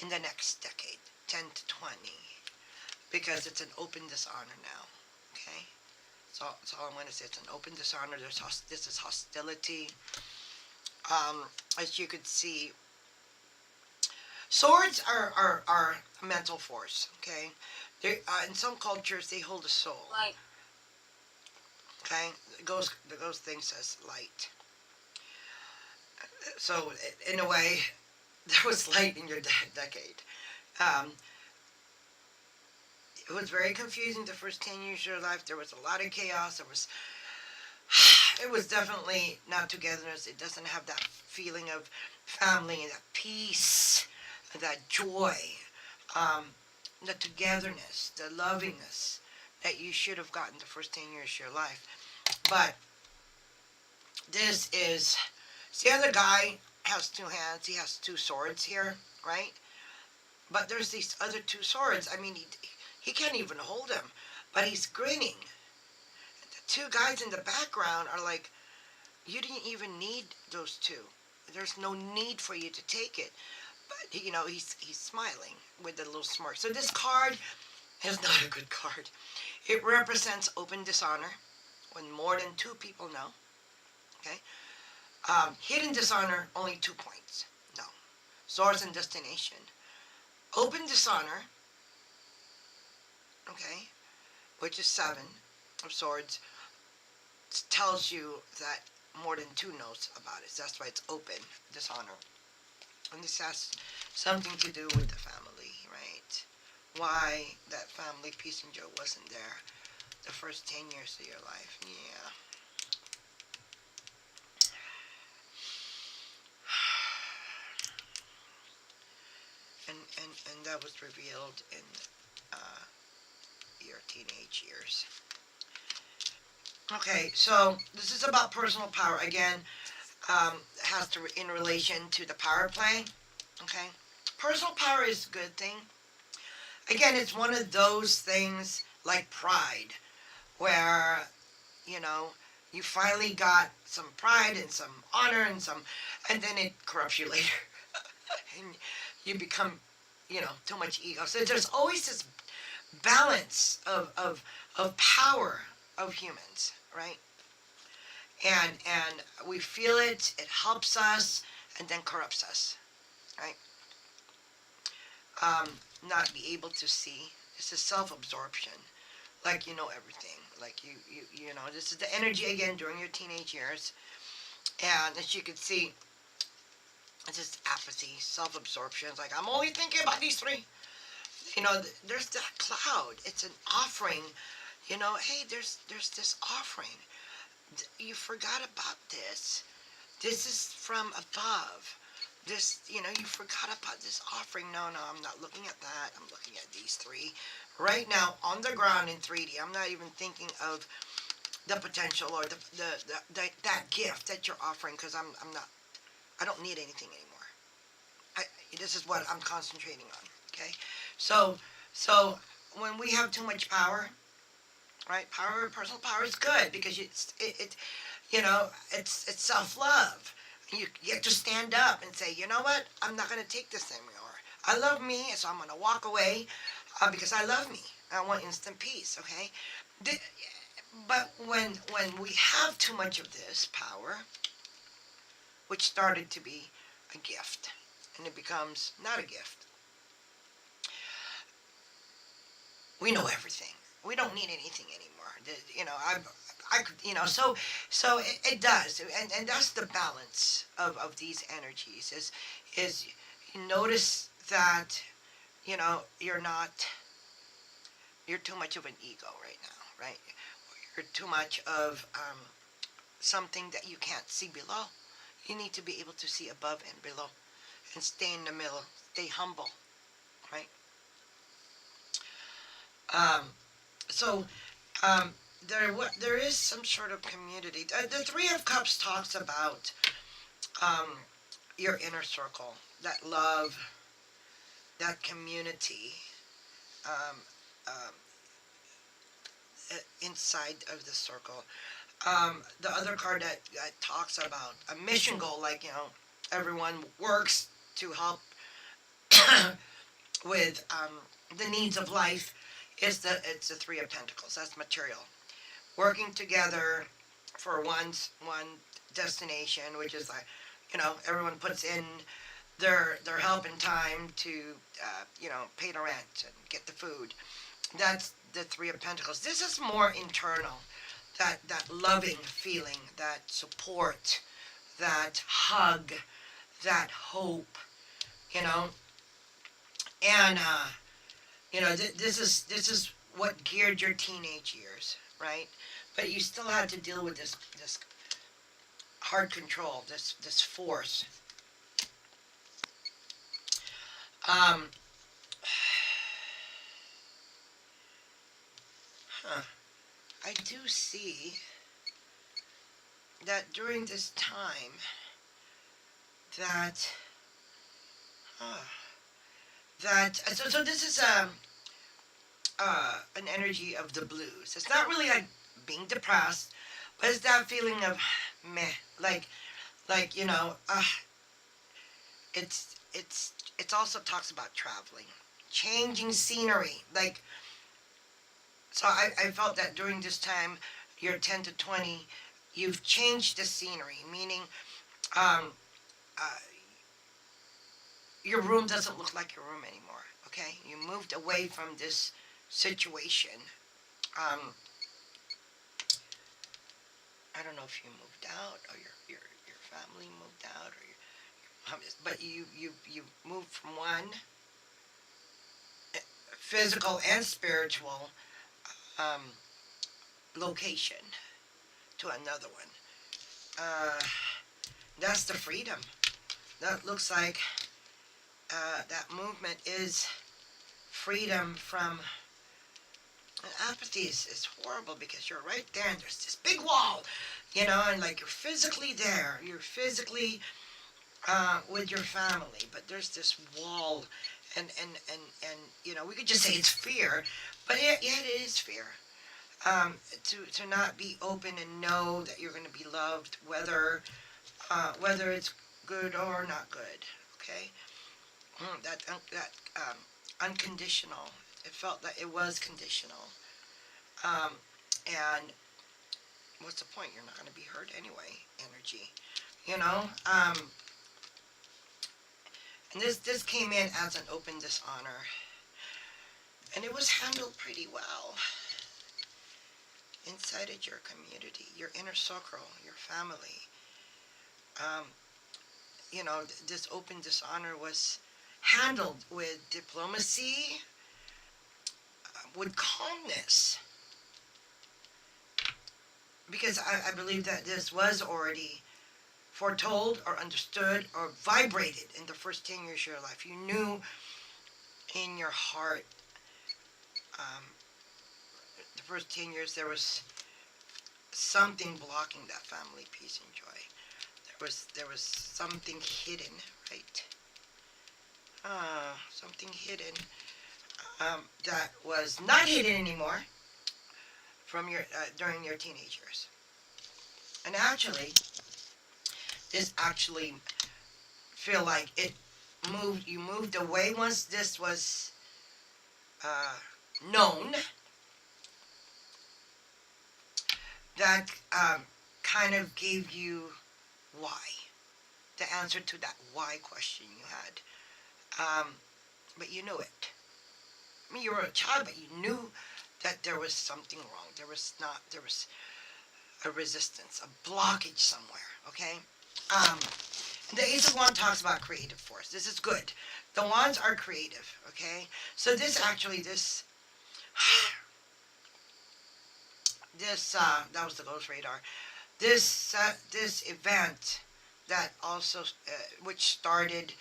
A: in the next decade, 10 to 20, because it's an open dishonor now, okay? So that's all I'm going to say. It's an open dishonor. This is hostility. As you could see, swords are a mental force, okay? In some cultures, they hold a soul. Light. Okay? The ghost thing says light. So, in a way, there was light in your decade. It was very confusing the first 10 years of your life. There was a lot of chaos. It was definitely not togetherness. It doesn't have that feeling of family and that peace, and that joy, the togetherness, the lovingness that you should have gotten the first 10 years of your life. But this is, the other guy has 2 hands. He has 2 swords here, right? But there's these other 2 swords. I mean, he can't even hold them, but he's grinning. The 2 guys in the background are like, you didn't even need those 2. There's no need for you to take it. But, you know, he's smiling with a little smirk. So this card is not a good card. It represents open dishonor when more than 2 people know. Okay? Hidden dishonor, only 2 points. No. Swords and destination. Open dishonor, okay, which is 7 of Swords, tells you that more than 2 knows about it. That's why it's open dishonor. And this has something to do with the family, right? Why that family, peace and joy, wasn't there the first 10 years of your life. Yeah. And that was revealed in your teenage years. Okay, so this is about personal power. Again, has to in relation to the power play. Okay, personal power is a good thing. Again, it's one of those things like pride, where, you know, you finally got some pride and some honor and then it corrupts you later. And you become, you know, too much ego. So there's always this balance of power of humans, right? And we feel it, it helps us, and then corrupts us, right? Not be able to see. This is self-absorption. like you know everything. Like you know, this is the energy again during your teenage years. And as you can see, it's just apathy, self-absorption. It's like, I'm only thinking about these three. You know, there's that cloud. It's an offering. You know, hey, there's this offering. You forgot about this. This is from above. This, you know, you forgot about this offering. No, no, I'm not looking at that. I'm looking at these three right now on the ground in 3D. I'm not even thinking of the potential or that gift that you're offering, because I'm not, I don't need anything anymore. I, this is what I'm concentrating on. Okay, so so when we have too much power, right? Power, personal power is good because it you know, it's self love. You have to stand up and say, you know what? I'm not going to take this anymore. I love me, so I'm going to walk away because I love me. I want instant peace. Okay, the, but when we have too much of this power, which started to be a gift, and it becomes not a gift, we know everything. We don't need anything anymore. You know, I could, you know, so it does, and that's the balance of these energies. Is you notice that, you know, you're too much of an ego right now, right? You're too much of something that you can't see below. You need to be able to see above and below, and stay in the middle. Stay humble, right? Um, so um, there is some sort of community. The Three of Cups talks about um, your inner circle, that love, that community um, um, inside of the circle. The other card that talks about a mission goal, like, you know, everyone works to help with the needs of life. It's the Three of Pentacles. That's material. Working together for one destination, which is like, you know, everyone puts in their help and time to you know, pay the rent and get the food. That's the Three of Pentacles. This is more internal. That loving feeling, that support, that hug, that hope. You know, and you know, this is what geared your teenage years, right? But you still had to deal with this hard control, this force. Um, huh. I do see that during this time that uh, so this is an energy of the blues. It's not really like being depressed, but it's that feeling of meh, like you know, it's also talks about traveling, changing scenery. Like, so I felt that during this time, you're 10 to 20, you've changed the scenery, meaning um, uh, your room doesn't look like your room anymore. Okay, you moved away from this situation. Um, I don't know if you moved out or your family moved out or but you moved from one physical and spiritual um, location to another one. Uh, that's the freedom. That looks like that movement is freedom from apathy. Is horrible because you're right there and there's this big wall, you know, and like you're physically there. You're physically with your family, but there's this wall, and you know, we could just say it's fear, but yeah, it is fear. To not be open and know that you're going to be loved, whether it's good or not good. Okay, that unconditional. It felt that it was conditional. Um, and what's the point? You're not going to be hurt anyway. Energy, you know. And this came in as an open dishonor, and it was handled pretty well. inside of your community, your inner circle, your family. Um, this open dishonor was handled with diplomacy, with calmness, because I believe that this was already foretold or understood or vibrated in the first 10 years of your life. You knew in your heart, um, the first 10 years there was something blocking that family peace and joy. There was something hidden, right? Something hidden, that was not hidden anymore from your during your teenage years. And actually, this actually feel like it moved. You moved away once this was uh, known. That kind of gave you why, the answer to that why question you had. But you knew it. I mean, you were a child, but you knew that there was something wrong. There was not. There was a resistance, a blockage somewhere. Okay. Um, the Ace of Wands talks about creative force. This is good. The wands are creative. Okay. So this actually that was the ghost radar. This event that also which started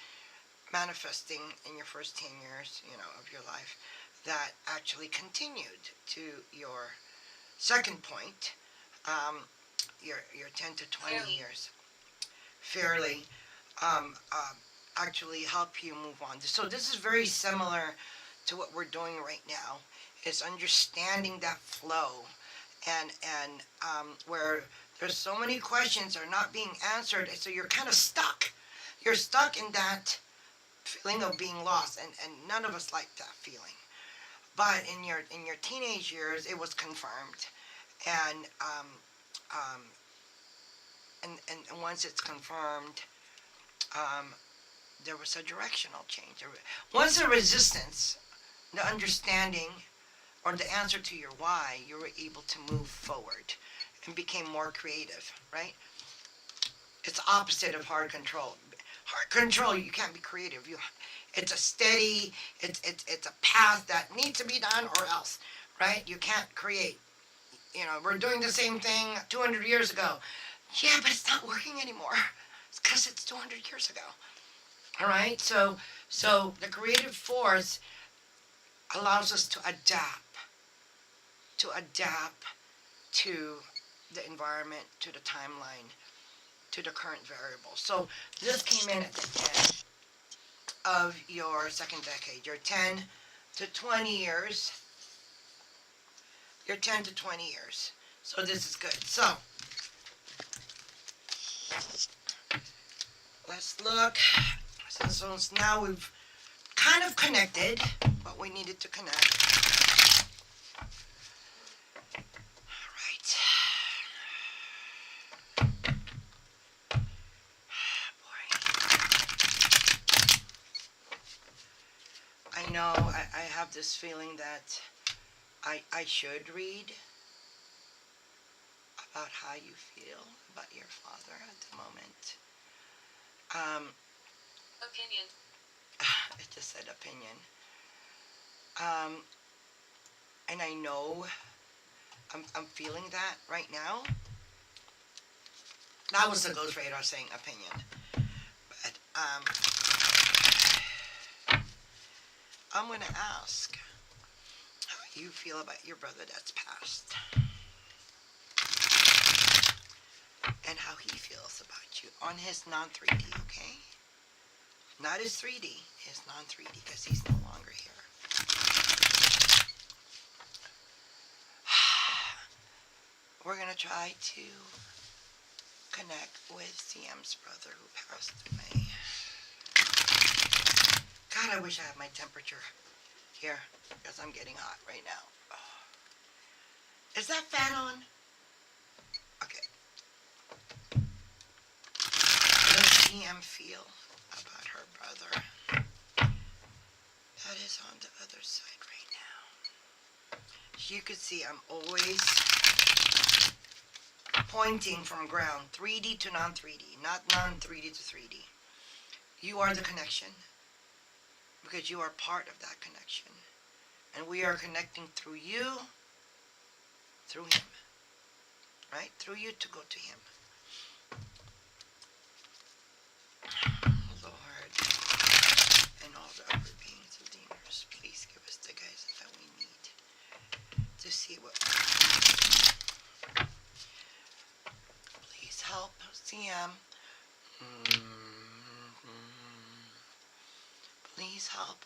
A: manifesting in your first 10 years, of your life, that actually continued to your second point, your 10 to 20 years, fairly, actually help you move on. So this is very similar to what we're doing right now. Is understanding that flow, and where there's so many questions are not being answered, so you're kind of stuck. You're stuck in that feeling of being lost, and none of us like that feeling. But in your teenage years, it was confirmed, and um, and once it's confirmed, um, there was a directional change. Once the resistance, the understanding, or the answer to your why, you were able to move forward and became more creative, right? It's opposite of hard control. Hard control, you can't be creative. It's a steady, it's a path that needs to be done or else, right? You can't create. We're doing the same thing 200 years ago. Yeah, but it's not working anymore. It's because it's 200 years ago. All right? So the creative force allows us to adapt to the environment, to the timeline, to the current variables. So this came in at the end of your second decade, your 10 to 20 years. Your 10 to 20 years. So this is good. So let's look. So now we've kind of connected what we needed to connect. All right. I know I have this feeling that I should read about how you feel about your father at the moment. Opinion. It just said opinion. And I know I'm feeling that right now. That was the ghost radar saying opinion. But I'm going to ask how you feel about your brother that's passed. And how he feels about you on his non-3D, okay? Not his 3D, his non-3D, because he's no longer here. We're going to try to connect with CM's brother who passed away. God, I wish I had my temperature here, because I'm getting hot right now. Is that fan on? Okay. How does CM feel about her brother that is on the other side right now? You could see I'm always pointing from ground, 3D to non 3D, not non 3D to 3D. You are the connection because you are part of that connection. And we are connecting through you, through Him, right? Through you to go to Him. Lord, and all the other beings and demons, please give us the guidance that we need to see what. Please help CM. Please help.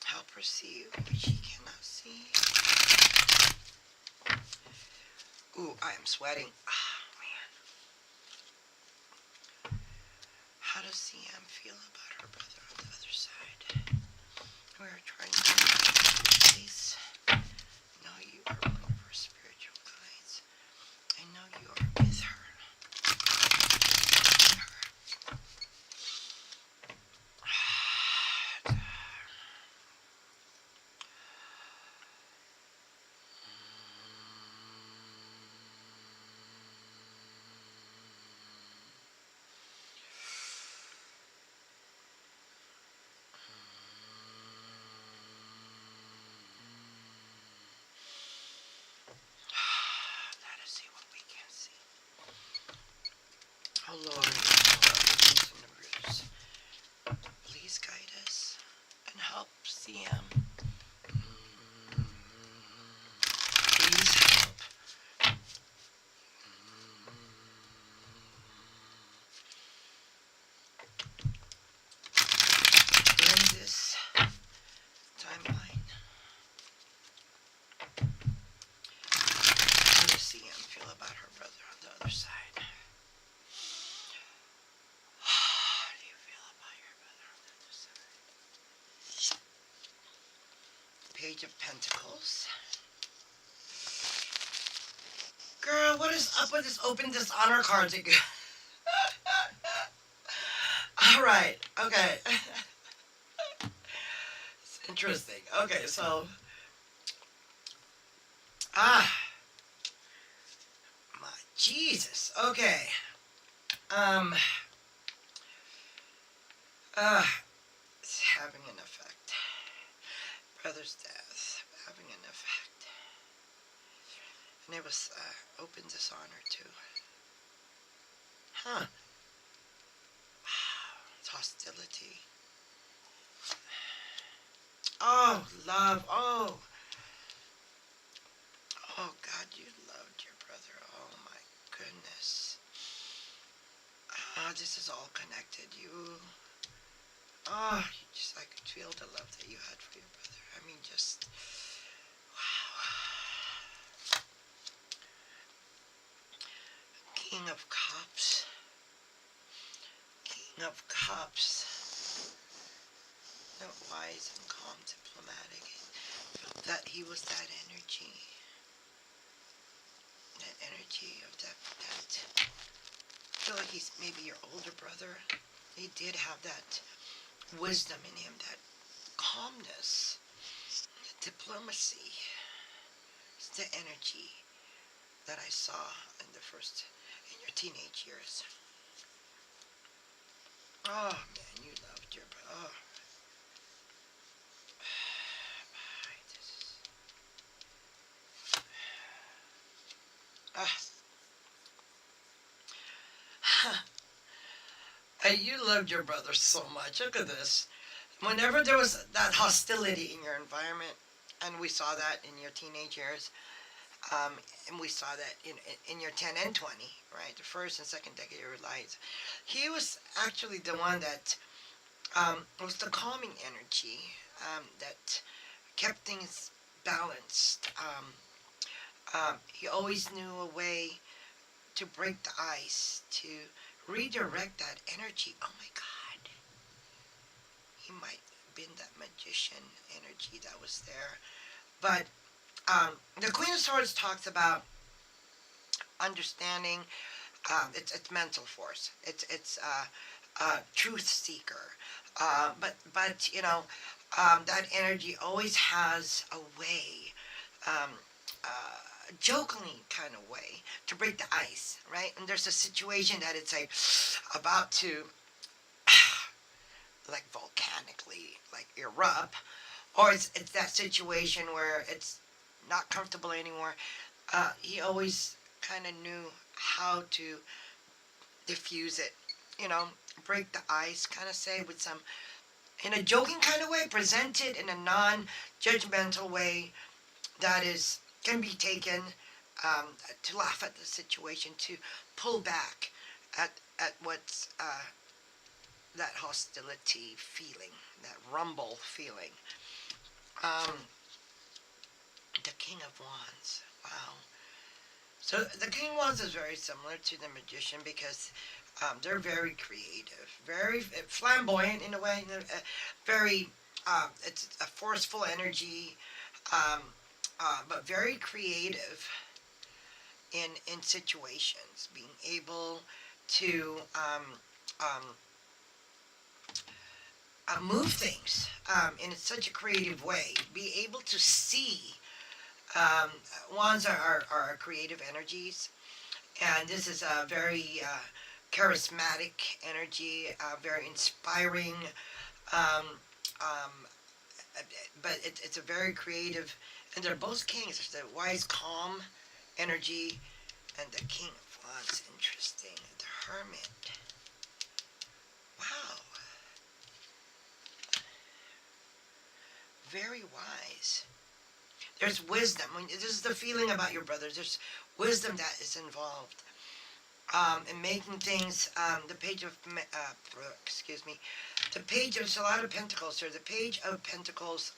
A: Help her see what she cannot see. Ooh, I am sweating. Ah, man. How does CM feel about her brother on the other side? We are trying to please know you are one of her spiritual guides. I know you are with her. Let us see what we can see. Oh Lord, please guide us and help CM. Please help. In this timeline. How does CM feel about her brother on the other side? How do you feel about your brother on the other side? Page of Pentacles. Girl, what is up with this open dishonor cards again? Alright, okay. It's interesting. Okay, so my Jesus. Okay. It's having an effect. Brother's death having an effect. And it was open dishonor too. Huh. Wow. It's hostility. Oh, love. Oh. Oh, God, you loved your brother. Oh, my goodness. This is all connected. I could feel the love that you had for your brother. I mean, just, wow. King of Cups. King of Cups. No, wise and calm, diplomatic. That he was that energy. That energy of that. I feel like he's maybe your older brother. He did have that wisdom in him, that calmness, that diplomacy. It's the energy that I saw in your teenage years. Oh man, you loved your brother. You loved your brother so much. Look at this. Whenever there was that hostility in your environment, and we saw that in your teenage years, and we saw that in your 10 and 20, right? The first and second decade of your lives. He was actually the one that was the calming energy that kept things balanced. He always knew a way to break the ice, to redirect that energy. Oh my God. He might have been that magician energy that was there. But the Queen of Swords talks about understanding. It's mental force. It's truth seeker. But that energy always has a way, um, jokingly kind of way to break the ice, right? And there's a situation that it's like about to like volcanically like erupt, or it's that situation where it's not comfortable anymore. He always kind of knew how to diffuse it, you know, break the ice, kind of say with some, in a joking kind of way, present it in a non-judgmental way that is can be taken, to laugh at the situation, to pull back at what's that hostility feeling, that rumble feeling. Um, the King of Wands. Wow. So the King of Wands is very similar to the Magician because they're very creative, very flamboyant in a way, very it's a forceful energy, um, but very creative in situations, being able to um, move things in such a creative way, be able to see. Um, Wands are creative energies, and this is a very charismatic energy, very inspiring. Um, um, but it's a very creative, and they're both kings. There's the wise, calm energy, and the King of Wands. Interesting. The Hermit. Wow, very wise. There's wisdom. I mean, this is the feeling about your brothers. There's wisdom that is involved in making things. The page of, excuse me, the page. There's a lot of pentacles here. The page of pentacles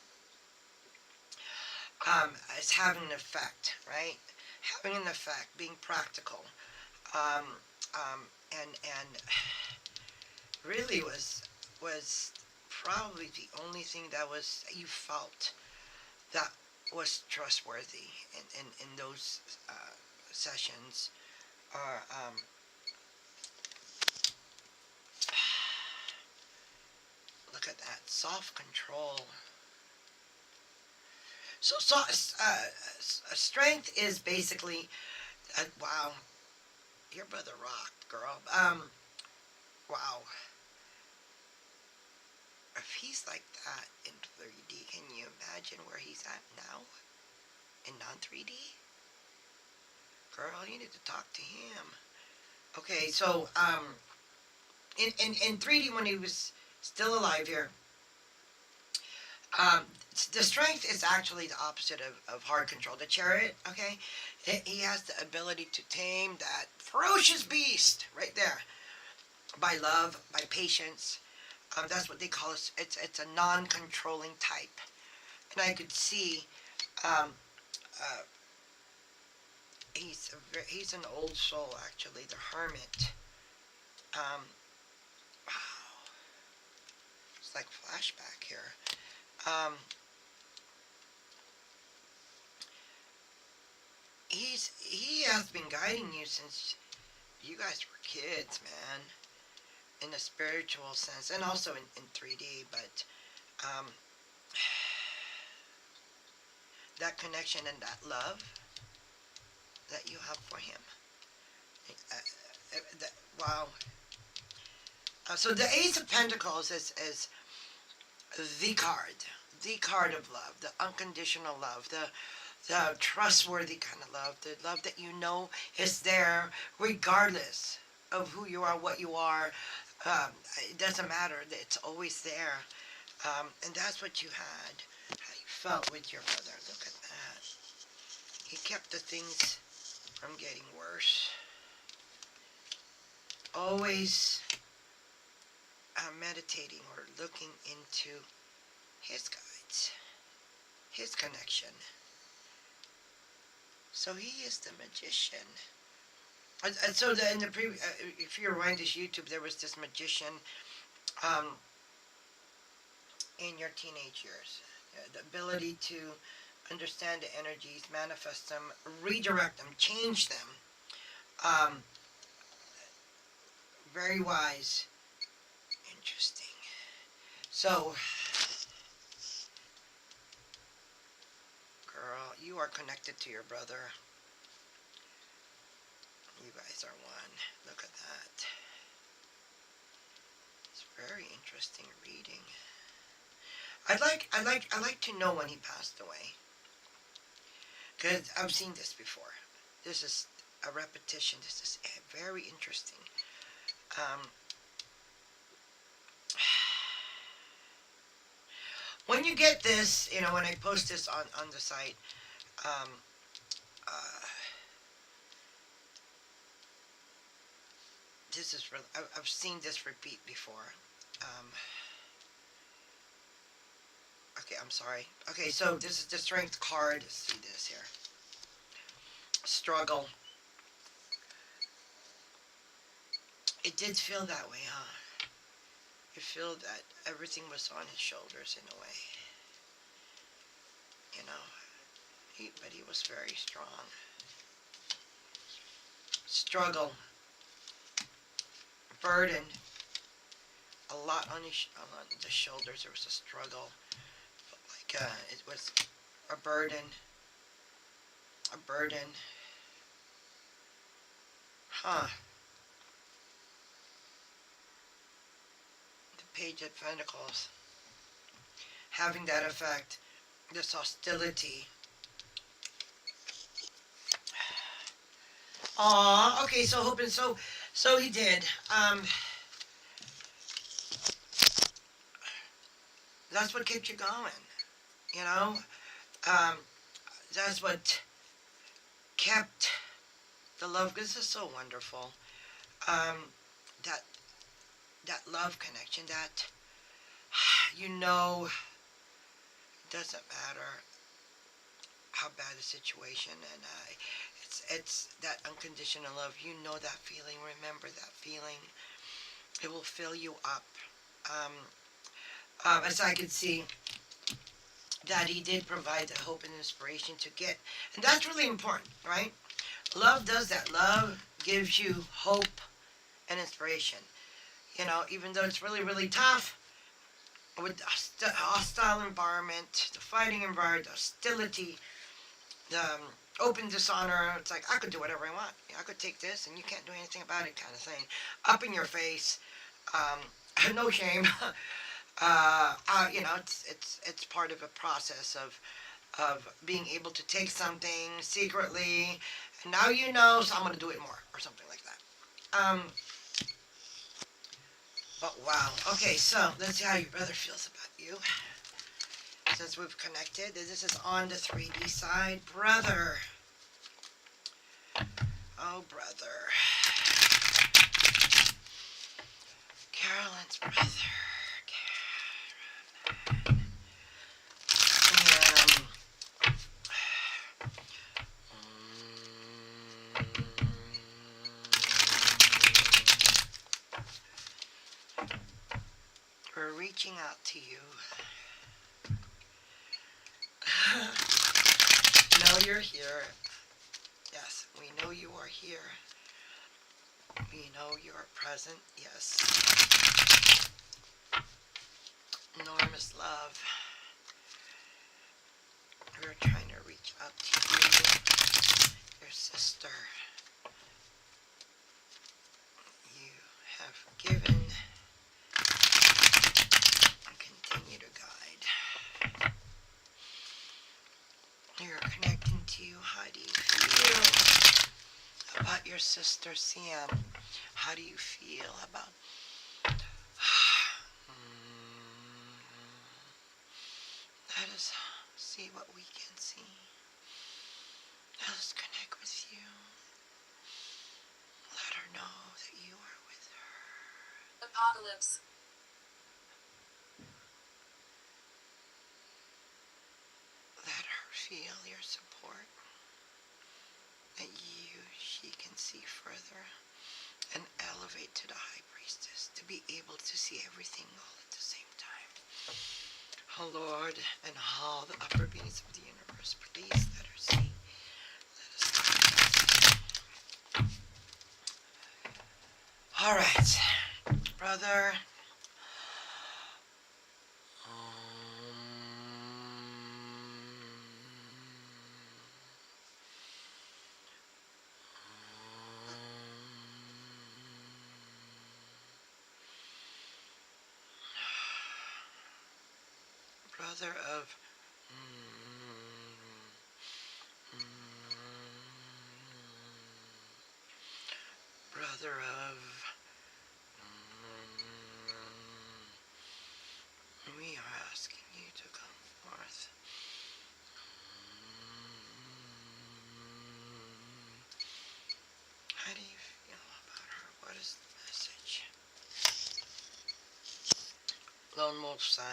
A: is having an effect, right? Having an effect, being practical, um, um, and really was probably the only thing that was you felt that was trustworthy in those sessions. Or look at that self control. Strength is basically wow. Your brother rocked, girl. Wow. If he's like that in 3D, can you imagine where he's at now in non 3D? Girl, you need to talk to him. Okay, so in 3D when he was still alive here, um, the strength is actually the opposite of hard control. The chariot, okay, he has the ability to tame that ferocious beast right there by love, by patience. That's what they call it. It's a non-controlling type, and I could see um, uh, he's an old soul actually, the Hermit. Um, wow, it's like flashback here. Um, he has been guiding you since you guys were kids, man, in a spiritual sense, and also in 3D. But um, that connection and that love that you have for him. Wow. So the Ace of Pentacles is the card of love, the unconditional love, the trustworthy kind of love, the love that you know is there regardless of who you are, what you are. Um, it doesn't matter. It's always there. And that's what you had, how you felt with your brother. Look at that. He kept the things from getting worse. Always meditating or looking into his guides, his connection. So he is the magician. And so in the if you rewind this YouTube, there was this magician um, in your teenage years. The ability to understand the energies, manifest them, redirect them, change them. Um, very wise. interesting. So, girl, you are connected to your brother. You guys are one. Look at that. It's very interesting reading. I'd like to know when he passed away. Because I've seen this before. This is a repetition. This is very interesting. Um, when you get this, when I post this on the site, um, uh, this is really, I've seen this repeat before. Um, okay, I'm sorry. Okay, so this is the strength card. See this here. Struggle. It did feel that way, huh? You feel that everything was on his shoulders in a way. But he was very strong. Struggle. Burden. A lot on the shoulders. There was a struggle. Like it was a burden. A burden. Huh. The Page of Pentacles. Having that effect. This hostility. Aw, okay, so hoping so he did. That's what kept you going, you know? Um, that's what kept the love, because this is so wonderful. That that love connection, that it doesn't matter how bad the situation, and it's that unconditional love. You know that feeling. Remember that feeling. It will fill you up. As I could see, that he did provide the hope and inspiration to get, and that's really important, right? Love does that. Love gives you hope and inspiration. Even though it's really, really tough with the hostile environment, the fighting environment, the hostility, the open dishonor. It's like, I could do whatever I want. I could take this and you can't do anything about it, kind of thing. Up in your face. No shame. It's part of a process of being able to take something secretly, and now so I'm going to do it more, or something like that. But wow. Okay, so let's see how your brother feels about you. Since we've connected, this is on the 3D side. Brother. Oh, brother. Carolyn's brother. We're reaching out to you. Know you're here. Yes, we know you are here. We know you are present. Yes. Enormous love. We're trying to reach out to you, your sister. You have given and continue to guide. You're connecting to you. How do you feel about your sister, Siam? How do you feel about... Let us see what we can see. Let us connect with you. Let her know that you are with her.
B: Apocalypse.
A: Let her feel your support. That she can see further and elevate to the High Priestess, to be able to see everything all at the same time. Oh Lord, and all the upper beings of the universe, please let her see. Let us. All right, brother. brother of brother of we are asking you to come forth. How do you feel about her? What is the message? Lone wolf style.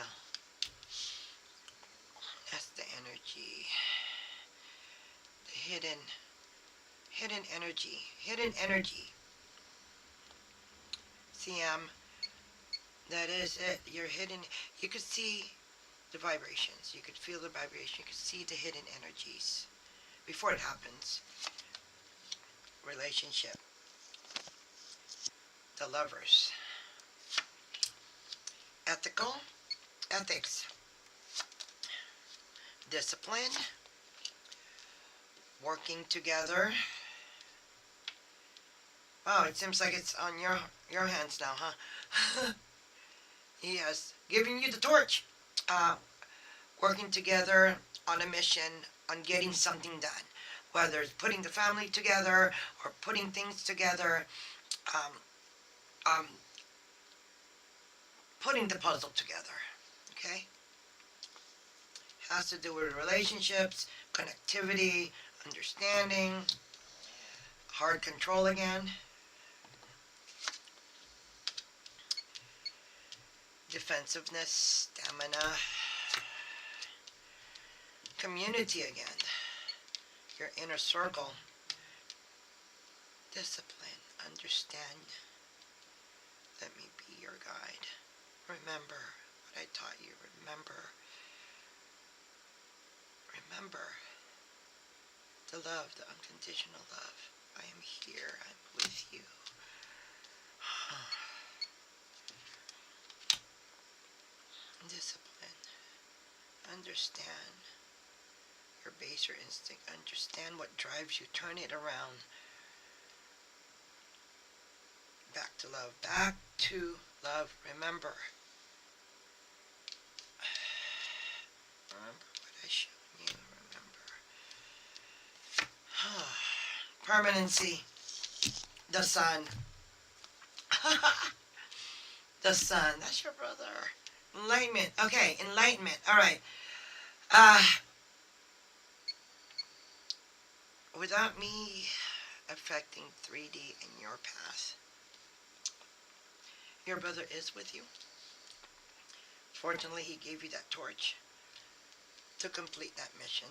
A: That's the energy. The hidden energy. Hidden energy. CM. That is it. You're hidden. You could see the vibrations. You could feel the vibration. You could see the hidden energies before it happens. Relationship. The lovers. Ethical. Ethics. Discipline. Working together. Wow, it seems like it's on your hands now, huh? Yes, giving you the torch. Uh, Working together on a mission, on getting something done. Whether it's putting the family together or putting things together, um, um, putting the puzzle together. Okay? Has to do with relationships, connectivity, understanding, hard control again. Defensiveness, stamina, community again, your inner circle, discipline, understand, let me be your guide, remember what I taught you, remember the love, the unconditional love, I am here, I'm with you. Discipline, understand your baser instinct, understand what drives you, turn it around. Back to love, back to love, remember. Remember what I showed you, remember. Permanency, the sun. The sun, that's your brother. Enlightenment, okay, enlightenment, alright. Without me affecting 3D in your path, your brother is with you. Fortunately, he gave you that torch to complete that mission.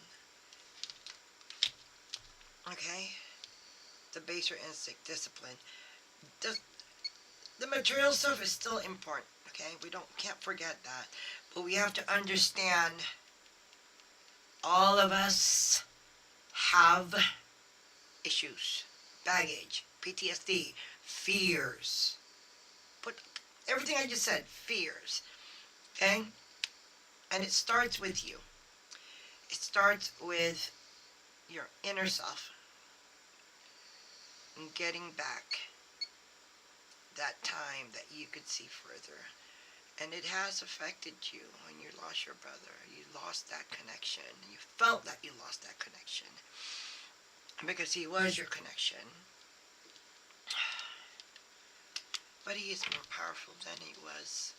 A: Okay? The baser instinct, discipline. The material stuff is still important. Okay? Can't forget that. But we have to understand all of us have issues, baggage, PTSD, fears. Put everything I just said, fears. Okay? And it starts with you. It starts with your inner self and getting back that time that you could see further. And it has affected you when you lost your brother. You lost that connection. You felt that you lost that connection. Because he was your connection. But he is more powerful than he was.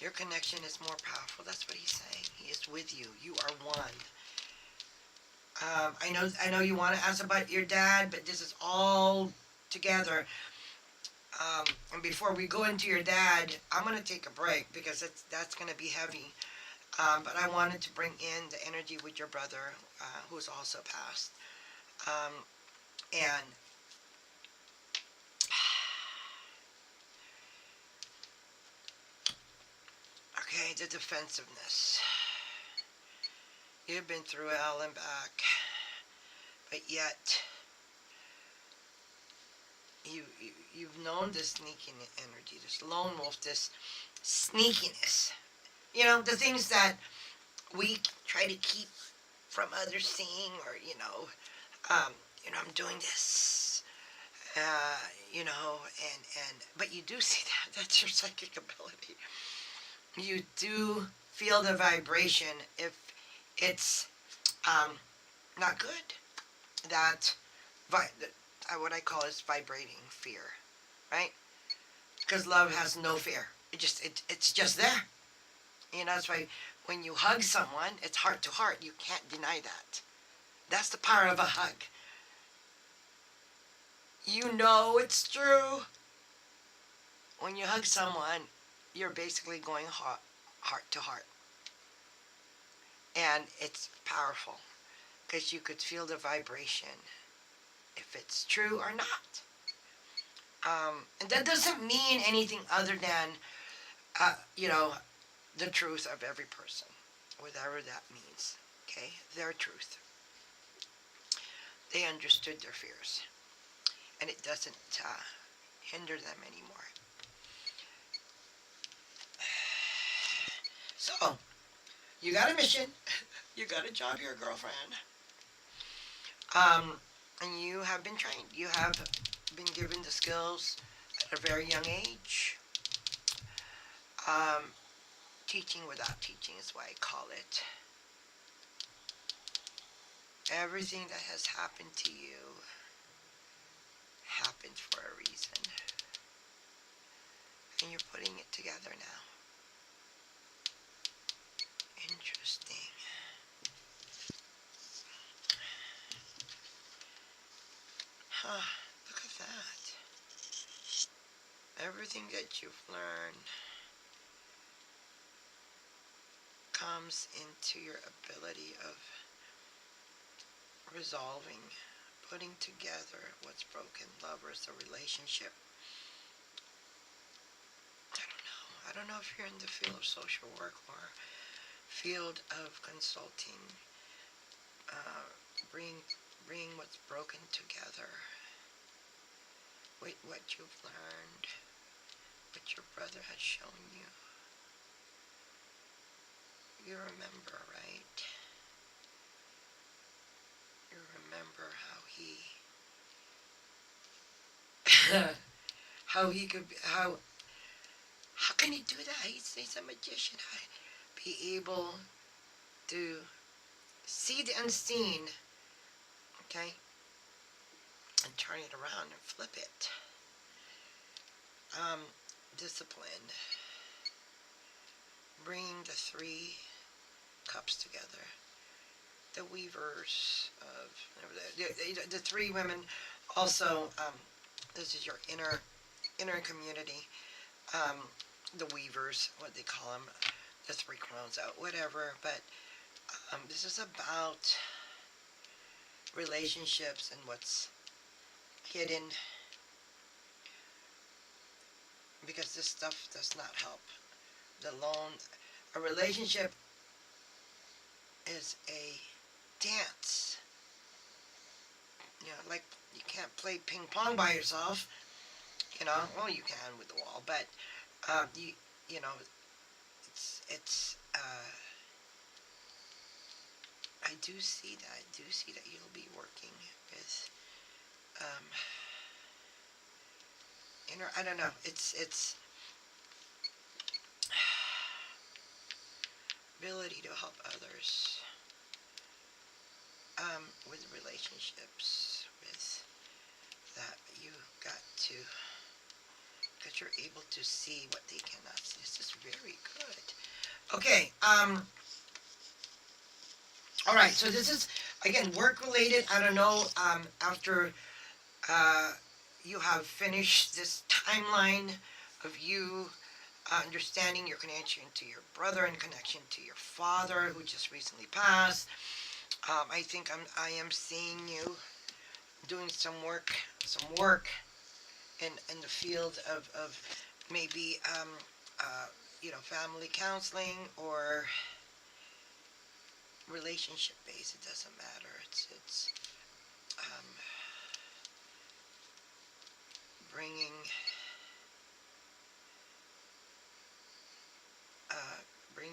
A: Your connection is more powerful. That's what he's saying. He is with you. You are one. I know you want to ask about your dad, but this is all together. And before we go into your dad, I'm going to take a break because that's going to be heavy. But I wanted to bring in the energy with your brother, who's also passed. And okay, the defensiveness. You've been through hell and back, but yet you've known this sneaking energy, this lone wolf, this sneakiness. You know, the things that we try to keep from others seeing, or I'm doing this, but you do see that. That's your psychic ability. You do feel the vibration if it's not good. That what I call is vibrating fear, right? Because love has no fear. It's just there. That's why when you hug someone, it's heart to heart. You can't deny that. That's the power of a hug. You know it's true. When you hug someone, you're basically going heart to heart. And it's powerful because you could feel the vibration if it's true or not. And that doesn't mean anything other than, the truth of every person, whatever that means. Okay? Their truth. They understood their fears. And it doesn't hinder them anymore. So, you got a mission. You got a job here, girlfriend. And you have been trained. You have been given the skills at a very young age. Teaching without teaching is why I call it. Everything that has happened to you happened for a reason. And you're putting it together now. Interesting. Look at that. Everything that you've learned comes into your ability of resolving, putting together what's broken. Lovers, a relationship. I don't know if you're in the field of social work or field of consulting. Bring what's broken together. With what you've learned, what your brother has shown you. You remember, right? You remember how he could be, how can he do that? He's a magician. Be able to see the unseen, okay, and turn it around and flip it. Discipline. Bringing the 3 cups together. The weavers of the 3 women. Also, this is your inner community. The weavers, what they call them, the 3 crowns out, whatever. But this is about relationships and what's hidden, because this stuff does not help. A relationship is a dance. Like you can't play ping pong by yourself. Well, you can with the wall, but it's I do see that you'll be working with I don't know, it's ability to help others with relationships, with that you got to, because you're able to see what they cannot see. This is very good. Okay, all right, so this is, again, work-related. I don't know, after you have finished this timeline of you understanding your connection to your brother and connection to your father, who just recently passed. I think I am seeing you doing some work in the field of maybe family counseling or relationship based. It doesn't matter. It's bringing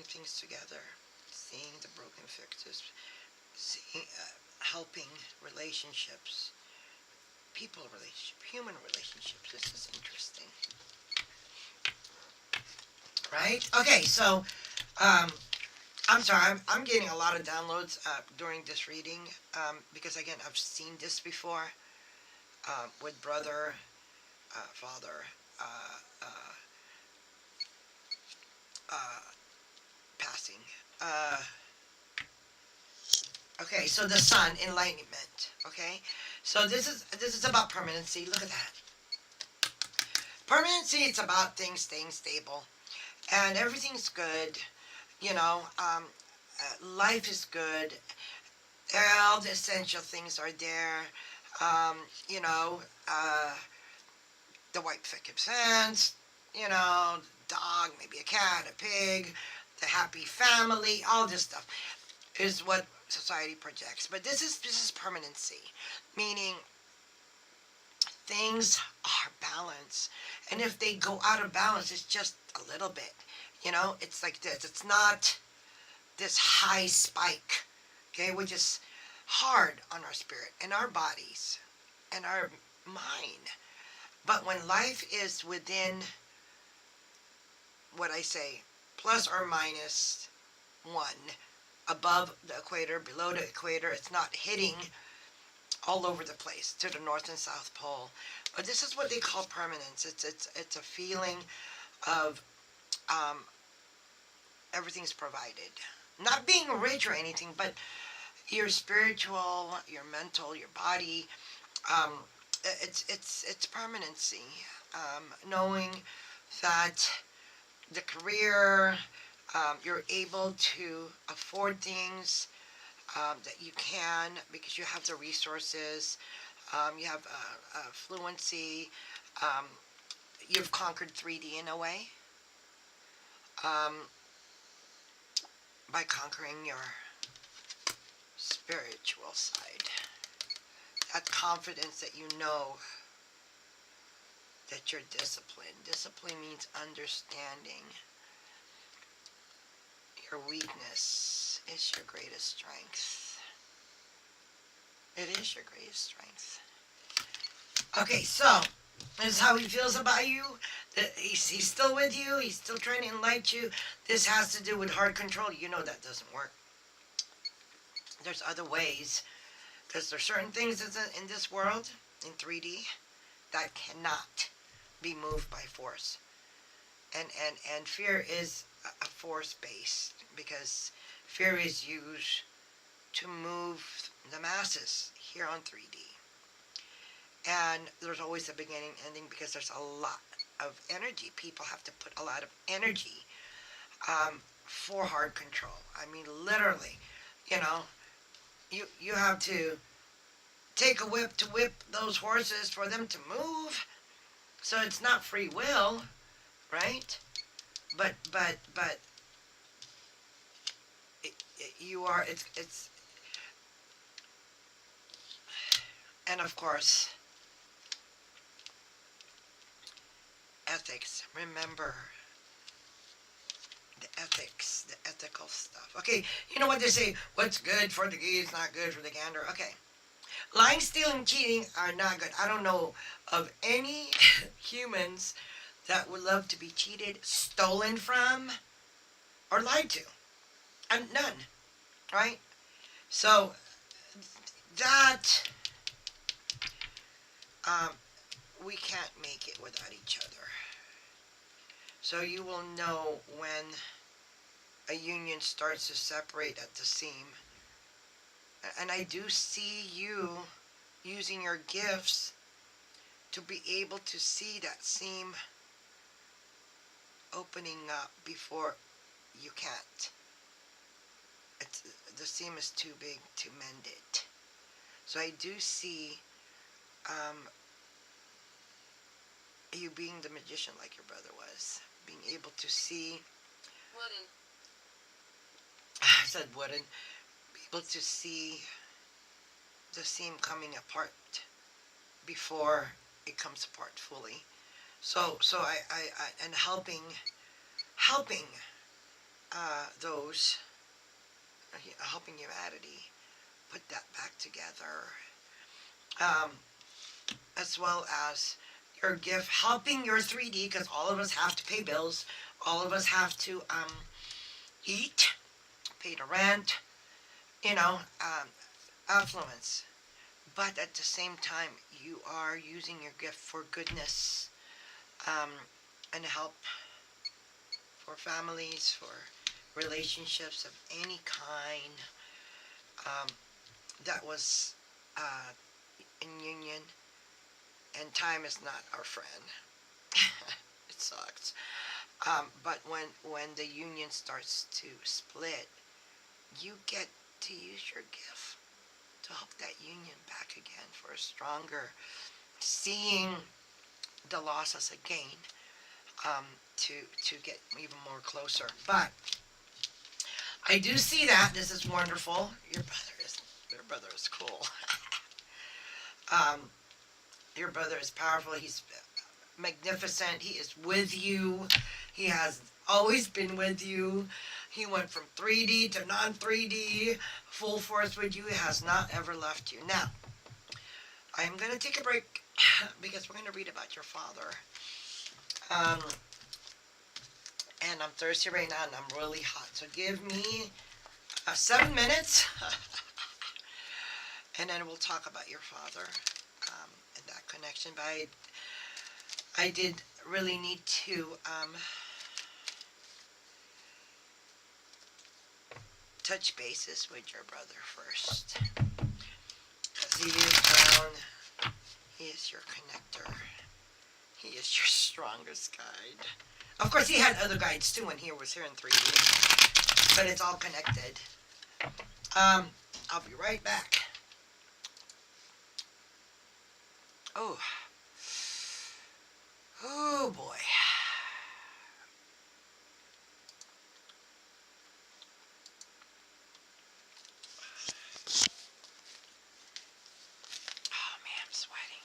A: things together, seeing the broken fixes, helping relationships, human relationships. This is interesting. Right? Okay, so I'm sorry, I'm getting a lot of downloads during this reading because, again, I've seen this before with brother, father, uh, uh, uh, passing. Uh, okay, so the sun, enlightenment. Okay, so this is about permanency. Look at that. Permanency, it's about things staying stable, and everything's good. You know, life is good. All the essential things are there. Um, you know, uh, the white picket fence. You know, dog, maybe a cat, a pig, the happy family. All this stuff is what society projects. But this is permanency, meaning things are balanced, and if they go out of balance, it's just a little bit. You know, it's like this. It's not this high spike, okay, which is hard on our spirit and our bodies and our mind. But when life is within what I say, plus or minus one, above the equator, below the equator, it's not hitting all over the place to the North and South Pole. But this is what they call permanence. It's a feeling of um, everything's provided. Not being rich or anything, but your spiritual, your mental, your body. Um, it's permanency. Knowing that the career, you're able to afford things that you can because you have the resources. You have fluency. Um, you've conquered 3D in a way um, by conquering your spiritual side. That confidence that you know that you're disciplined. Discipline means understanding your weakness is your greatest strength. It is your greatest strength. Okay, so this is how he feels about you. He's still with you. He's still trying to enlighten you. This has to do with heart control. You know that doesn't work. There's other ways. Because there's certain things in this world, in 3D, that cannot be moved by force. And fear is a force based because fear is used to move the masses here on 3D. And there's always a beginning ending because there's a lot of energy. People have to put a lot of energy for heart control. I mean, literally, you know, you have to take a whip to whip those horses for them to move. So it's not free will, right? But you are. It's and of course ethics. Remember the ethics, the ethical stuff. Okay, you know what they say? What's good for the geese, not good for the gander. Okay. Lying, stealing, cheating are not good. I don't know of any humans that would love to be cheated, stolen from, or lied to. None, right? So that um, we can't make it without each other. So you will know when a union starts to separate at the seam. And I do see you using your gifts to be able to see that seam opening up before you can't. The seam is too big to mend it. So I do see you being the magician like your brother was, being able to see. Wooden. I said wooden. Be able to see the seam coming apart before it comes apart fully. So I and helping those, helping humanity put that back together, as well as your gift, helping your 3D, because all of us have to pay bills, all of us have to eat, pay the rent, you know, affluence. But at the same time, you are using your gift for goodness, um, and help for families, for relationships of any kind. Um, that was uh, in union, and time is not our friend. It sucks. But when the union starts to split, you get to use your gift to help that union back again for a stronger, seeing the loss as a gain, um, to get even more closer. But I do see that this is wonderful. Your brother is cool. um, your brother is powerful. He's magnificent. He is with you. He has always been with you. He went from 3D to non 3D, full force with you. He has not ever left you. Now, I am going to take a break because we're going to read about your father. Um, and I'm thirsty right now and I'm really hot. So give me 7 minutes and then we'll talk about your father, and that connection. But I did really need to touch bases with your brother first. Because he is down. He is your connector. He is your strongest guide. Of course, he had other guides too when he was here in 3D. But it's all connected. I'll be right back. Oh. Oh boy. Oh man, I'm sweating.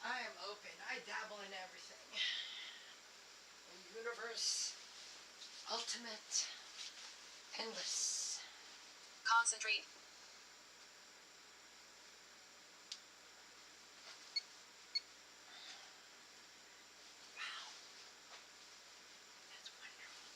A: I am open. I dabble in everything. The universe, ultimate, endless. Concentrate. Wow, that's wonderful.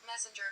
B: Messenger.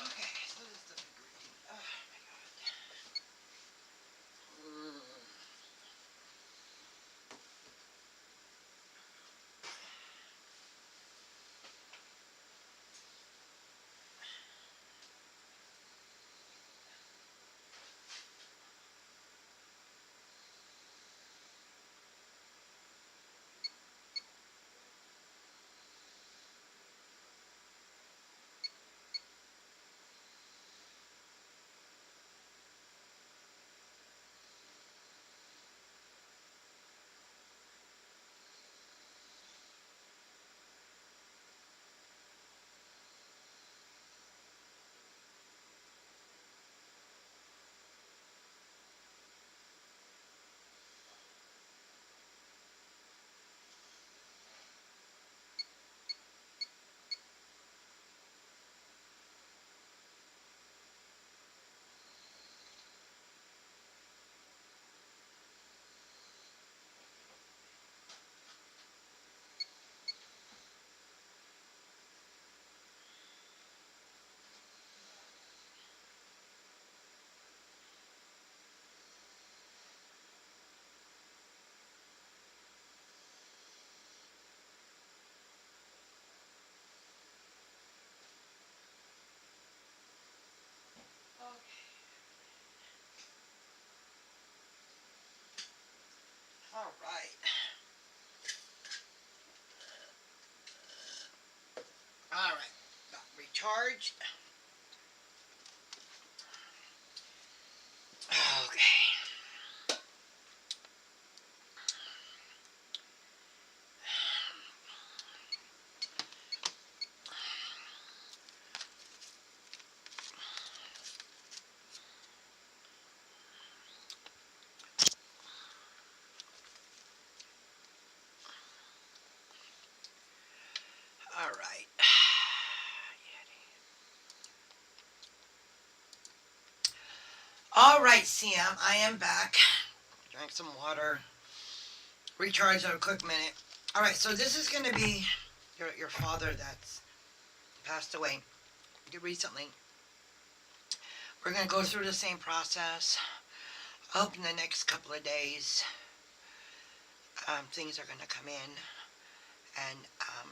A: Okay, so this is the big reading. Oh my god. Okay. All right. All right. Recharged. Okay. All right. All right, Sam. I am back. Drank some water. Recharged in a quick minute. All right. So this is going to be your father that's passed away recently. We're going to go through the same process. I hope in the next couple of days things are going to come in and um,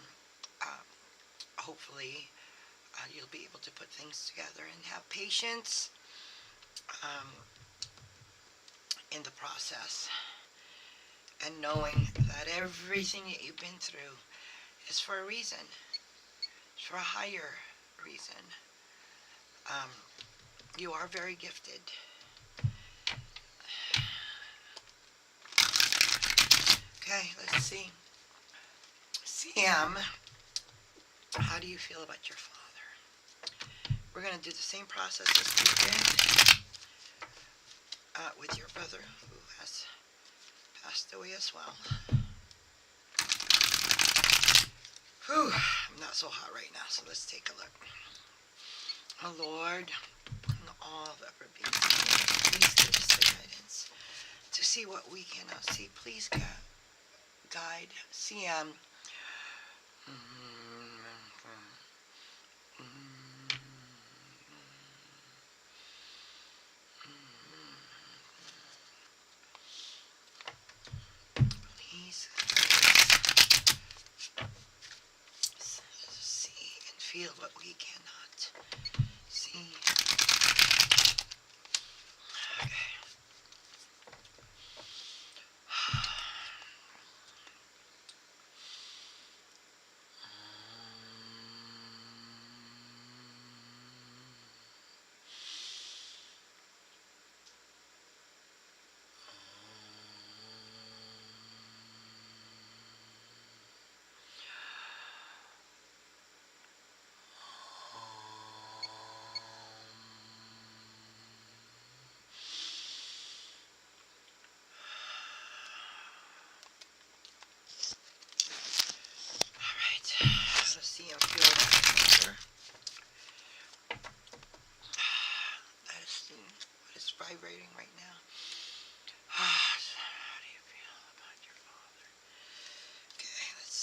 A: hopefully you'll be able to put things together and have patience um, in the process and knowing that everything that you've been through is for a reason. It's for a higher reason. Um, you are very gifted. Okay, let's see. Sam, how do you feel about your father? We're going to do the same process as we did with your brother who has passed away as well. Whew, I'm not so hot right now, so let's take a look. Oh Lord, and all that would be, please give us the guidance to see what we cannot see. Please guide CM. Please see and feel what we cannot see. Okay.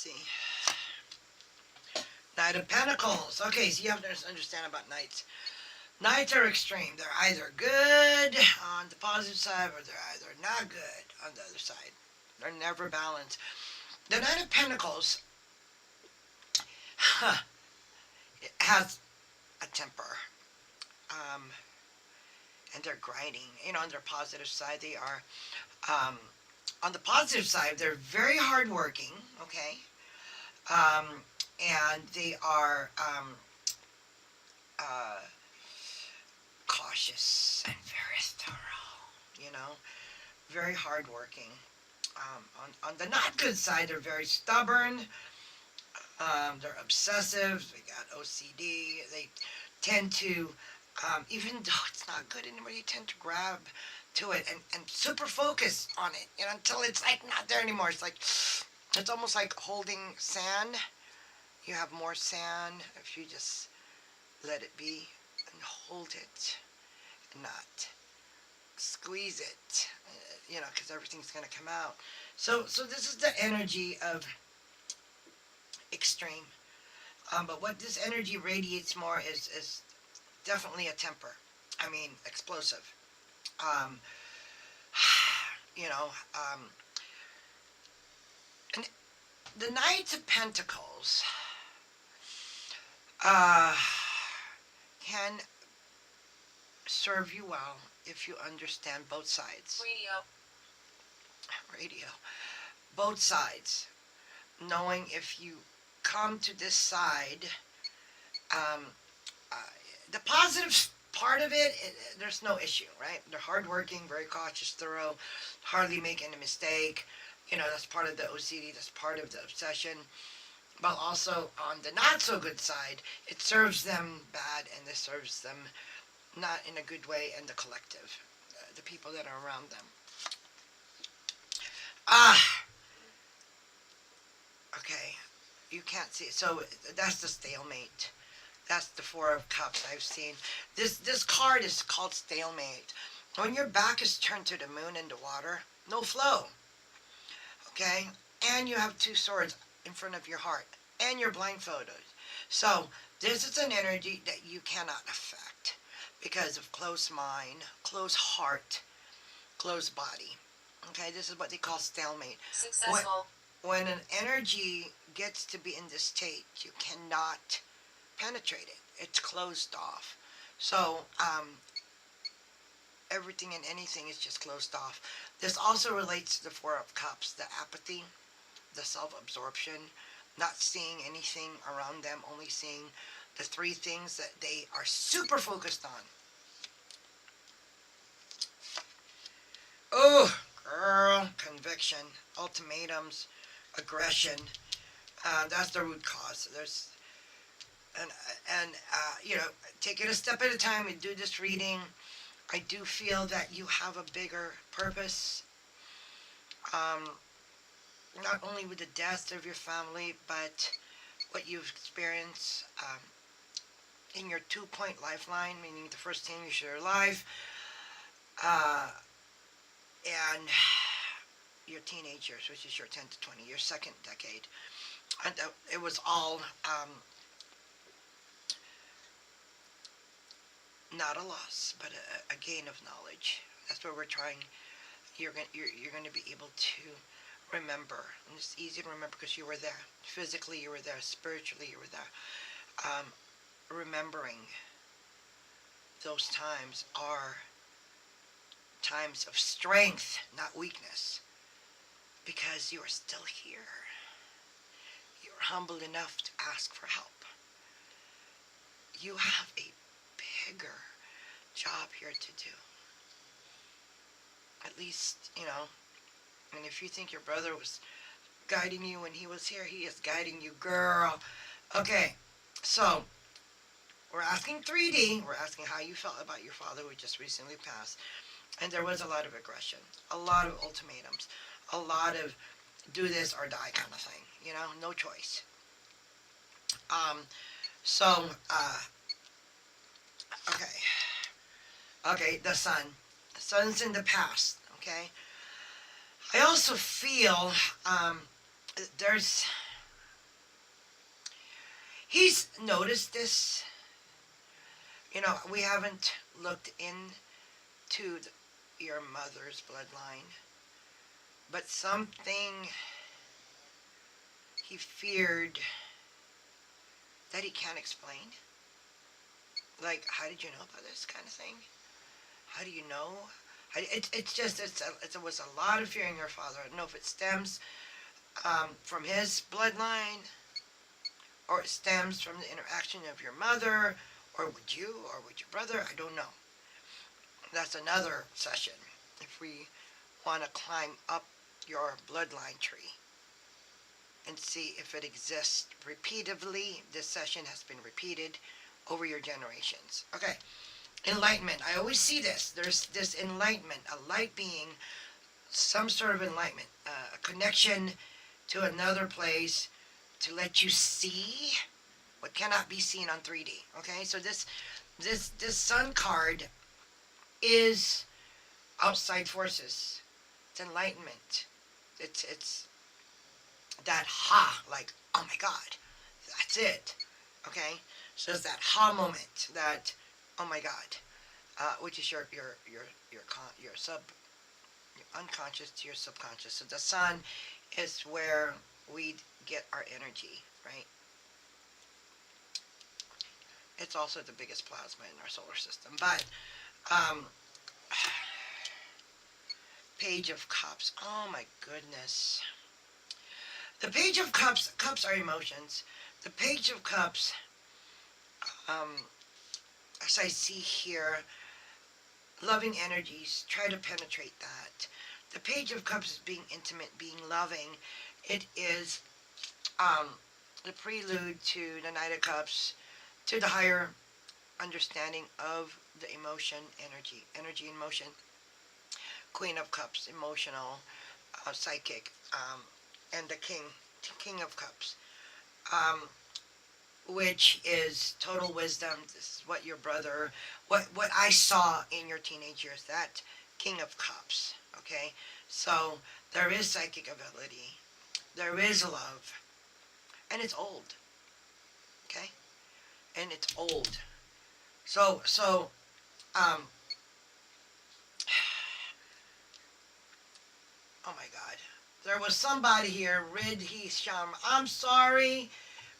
A: see. Knight of Pentacles. Okay, so you have to understand about knights. Knights are extreme. They're either good on the positive side or they're either not good on the other side. They're never balanced. The Knight of Pentacles has a temper. Um, and they're grinding. On their positive side, they are. Um, on the positive side, they're very hardworking, okay? Um, and they are uh, cautious and very thorough, very hardworking. On the not good side, they're very stubborn. They're obsessive. They got OCD. They tend to, even though it's not good anymore, they tend to grab to it and super focus on it, until it's like not there anymore. It's almost like holding sand. You have more sand if you just let it be and hold it and not squeeze it, because everything's going to come out. So this is the energy of extreme. But what this energy radiates more is definitely a temper. I mean, explosive. Um, you know, um, and the Knights of Pentacles can serve you well if you understand both sides. Radio. Both sides. Knowing if you come to this side, um, uh, the positive part of it, there's no issue, right? They're hardworking, very cautious, thorough, hardly make any mistake. That's part of the OCD, that's part of the obsession. But also on the not so good side, it serves them bad and it serves them not in a good way in the collective, the people that are around them. Okay, you can't see it. So that's the stalemate. That's the Four of Cups I've seen. This card is called stalemate. When your back is turned to the moon and the water, no flow. Okay? And you have two swords in front of your heart. And you're blindfolded. So this is an energy that you cannot affect because of closed mind, closed heart, closed body. Okay? This is what they call stalemate.
B: Successful.
A: When an energy gets to be in this state, you cannot penetrate it. It's closed off. So everything and anything is just closed off. This also relates to the Four of Cups, the apathy, the self-absorption, not seeing anything around them, only seeing the three things that they are super focused on. Oh, girl, conviction, ultimatums, aggression. That's the root cause. Take it a step at a time and do this reading. I do feel that you have a bigger purpose. Not only with the deaths of your family, but what you've experienced in your 2-point lifeline, meaning the first 10 years of your life, and your teenage years, which is your 10 to 20, your second decade. And it was all not a loss, but a gain of knowledge. That's what we're trying. You're going to be able to remember. And it's easy to remember because you were there. Physically, you were there. Spiritually, you were there. Remembering those times are times of strength, not weakness, because you are still here. You're humble enough to ask for help. You have a bigger job here to do. At least, and if you think your brother was guiding you when he was here, he is guiding you, girl. Okay, so we're asking 3D. We're asking how you felt about your father who just recently passed. And there was a lot of aggression, a lot of ultimatums, a lot of do this or die kind of thing, no choice. Okay, the sun. The sun's in the past, okay? I also feel there's He's noticed this. We haven't looked into your mother's bloodline, but something he feared that he can't explain. Like, how did you know about this kind of thing? How do you know? It's just, it was a lot of fear in your father. I don't know if it stems from his bloodline, or it stems from the interaction of your mother, or with you, or with your brother. I don't know. That's another session if we want to climb up your bloodline tree and see if it exists repeatedly. This session has been repeated over your generations. Okay, enlightenment. I always see this. There's this enlightenment, a light being, some sort of enlightenment, a connection to another place to let you see what cannot be seen on 3D. Okay, so this sun card is outside forces. It's enlightenment. It's that like, oh my God, that's it. Okay, so it's that moment, that oh my God, which is your unconscious to your subconscious. So the sun is where we get our energy, right? It's also the biggest plasma in our solar system. But um, Page of Cups. Oh my goodness. The Page of Cups are emotions. The Page of Cups, as I see here, loving energies, try to penetrate that. The Page of Cups is being intimate, being loving. It is the prelude to the Knight of Cups, to the higher understanding of the emotion, energy in motion. Queen of Cups, emotional, psychic, and the King of Cups, um, which is total wisdom. This is what your brother, what I saw in your teenage years, that King of Cups, okay? So there is psychic ability, there is love, and it's old, okay? And it's old. So, um, oh my God. There was somebody here, Ridhi Sham. I'm sorry,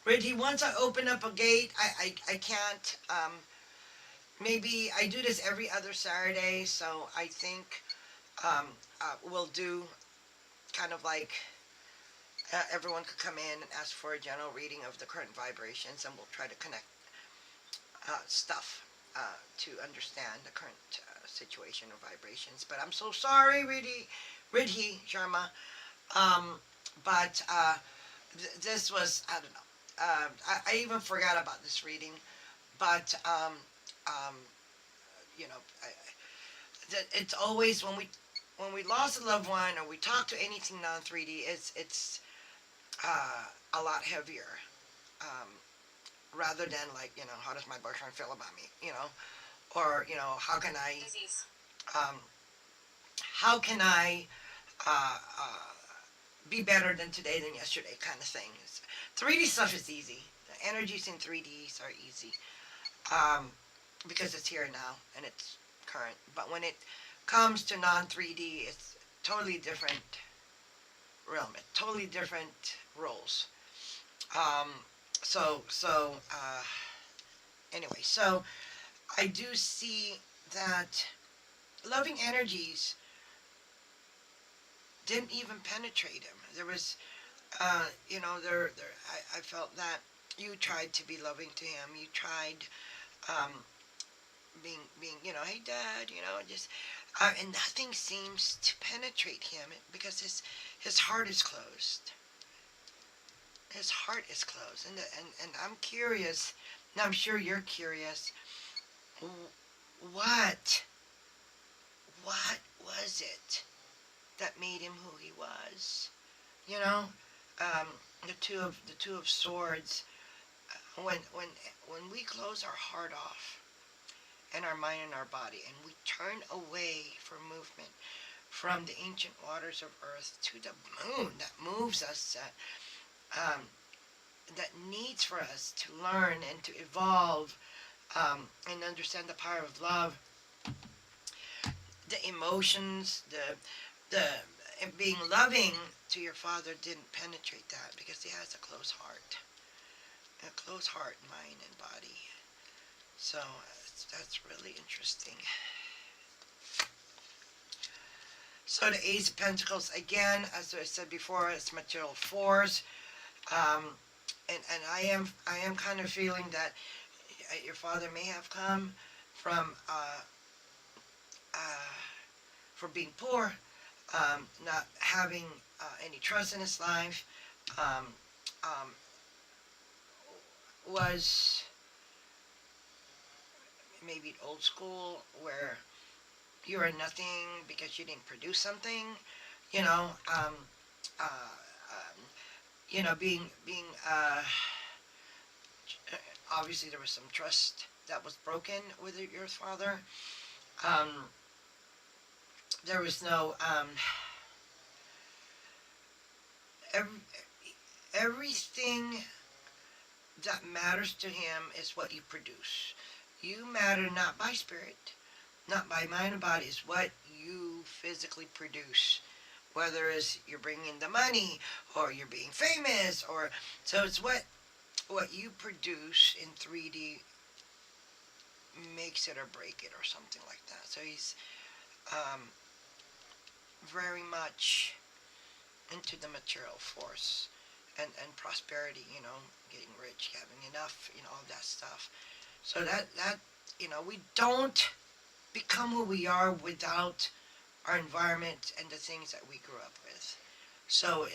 A: Ridhi. Once I open up a gate, I can't. Maybe I do this every other Saturday, so I think we'll do kind of like everyone could come in and ask for a general reading of the current vibrations, and we'll try to connect stuff to understand the current situation of vibrations. But I'm so sorry, Ridhi Sharma. But this was, I don't know. I even forgot about this reading. But um, you know, it's always when we lost a loved one, or we talk to anything non 3D, it's a lot heavier. Um, Rather than, like, how does my boyfriend feel about me, or um, how can I be better than today than yesterday, kind of thing. 3D stuff is easy. The energies in 3Ds are easy, um, because it's here now and it's current. But when it comes to non 3D, it's totally different realm, totally different roles. Um, so anyway, so I do see that loving energies didn't even penetrate him. There was, I felt that you tried to be loving to him. You tried um, being, hey, Dad, just, and nothing seems to penetrate him because his heart is closed. His heart is closed, and I'm curious. And I'm sure you're curious. What was it that made him who he was? You know, um, the two of swords. When we close our heart off, and our mind and our body, and we turn away from movement, from the ancient waters of earth to the moon that moves us, that needs for us to learn and to evolve, and understand the power of love, the emotions, the and being loving to your father didn't penetrate that because he has a close heart, mind, and body. So that's really interesting. So the Ace of Pentacles again, as I said before, it's material force, um, and I am kind of feeling that your father may have come from uh, for being poor, not having any trust in his life, um, um, was maybe old school where you are nothing because you didn't produce something, you know, uh, um, being obviously there was some trust that was broken with your father. Um, there was no every, everything that matters to him is what you produce. You matter not by spirit, not by mind and body, it's what you physically produce. Whether it's you're bringing the money or you're being famous, or so it's what you produce in 3D makes it or break it or something like that. So he's um, very much into the material force and prosperity, getting rich, having enough, all that stuff. So that we don't become who we are without our environment and the things that we grew up with. So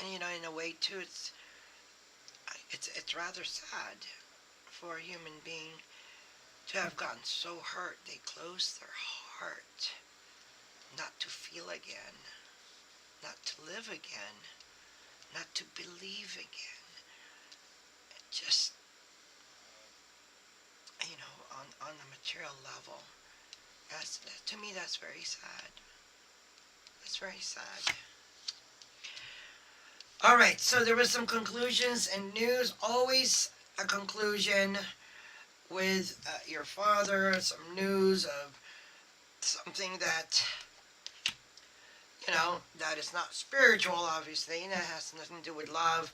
A: and in a way too, it's rather sad for a human being to have gotten so hurt they close their heart, not to feel again, not to live again, not to believe again. Just on the material level. To me, that's very sad. That's very sad. All right, so there was some conclusions and news. Always a conclusion with your father. Some news of something that that is not spiritual, obviously, and it has nothing to do with love,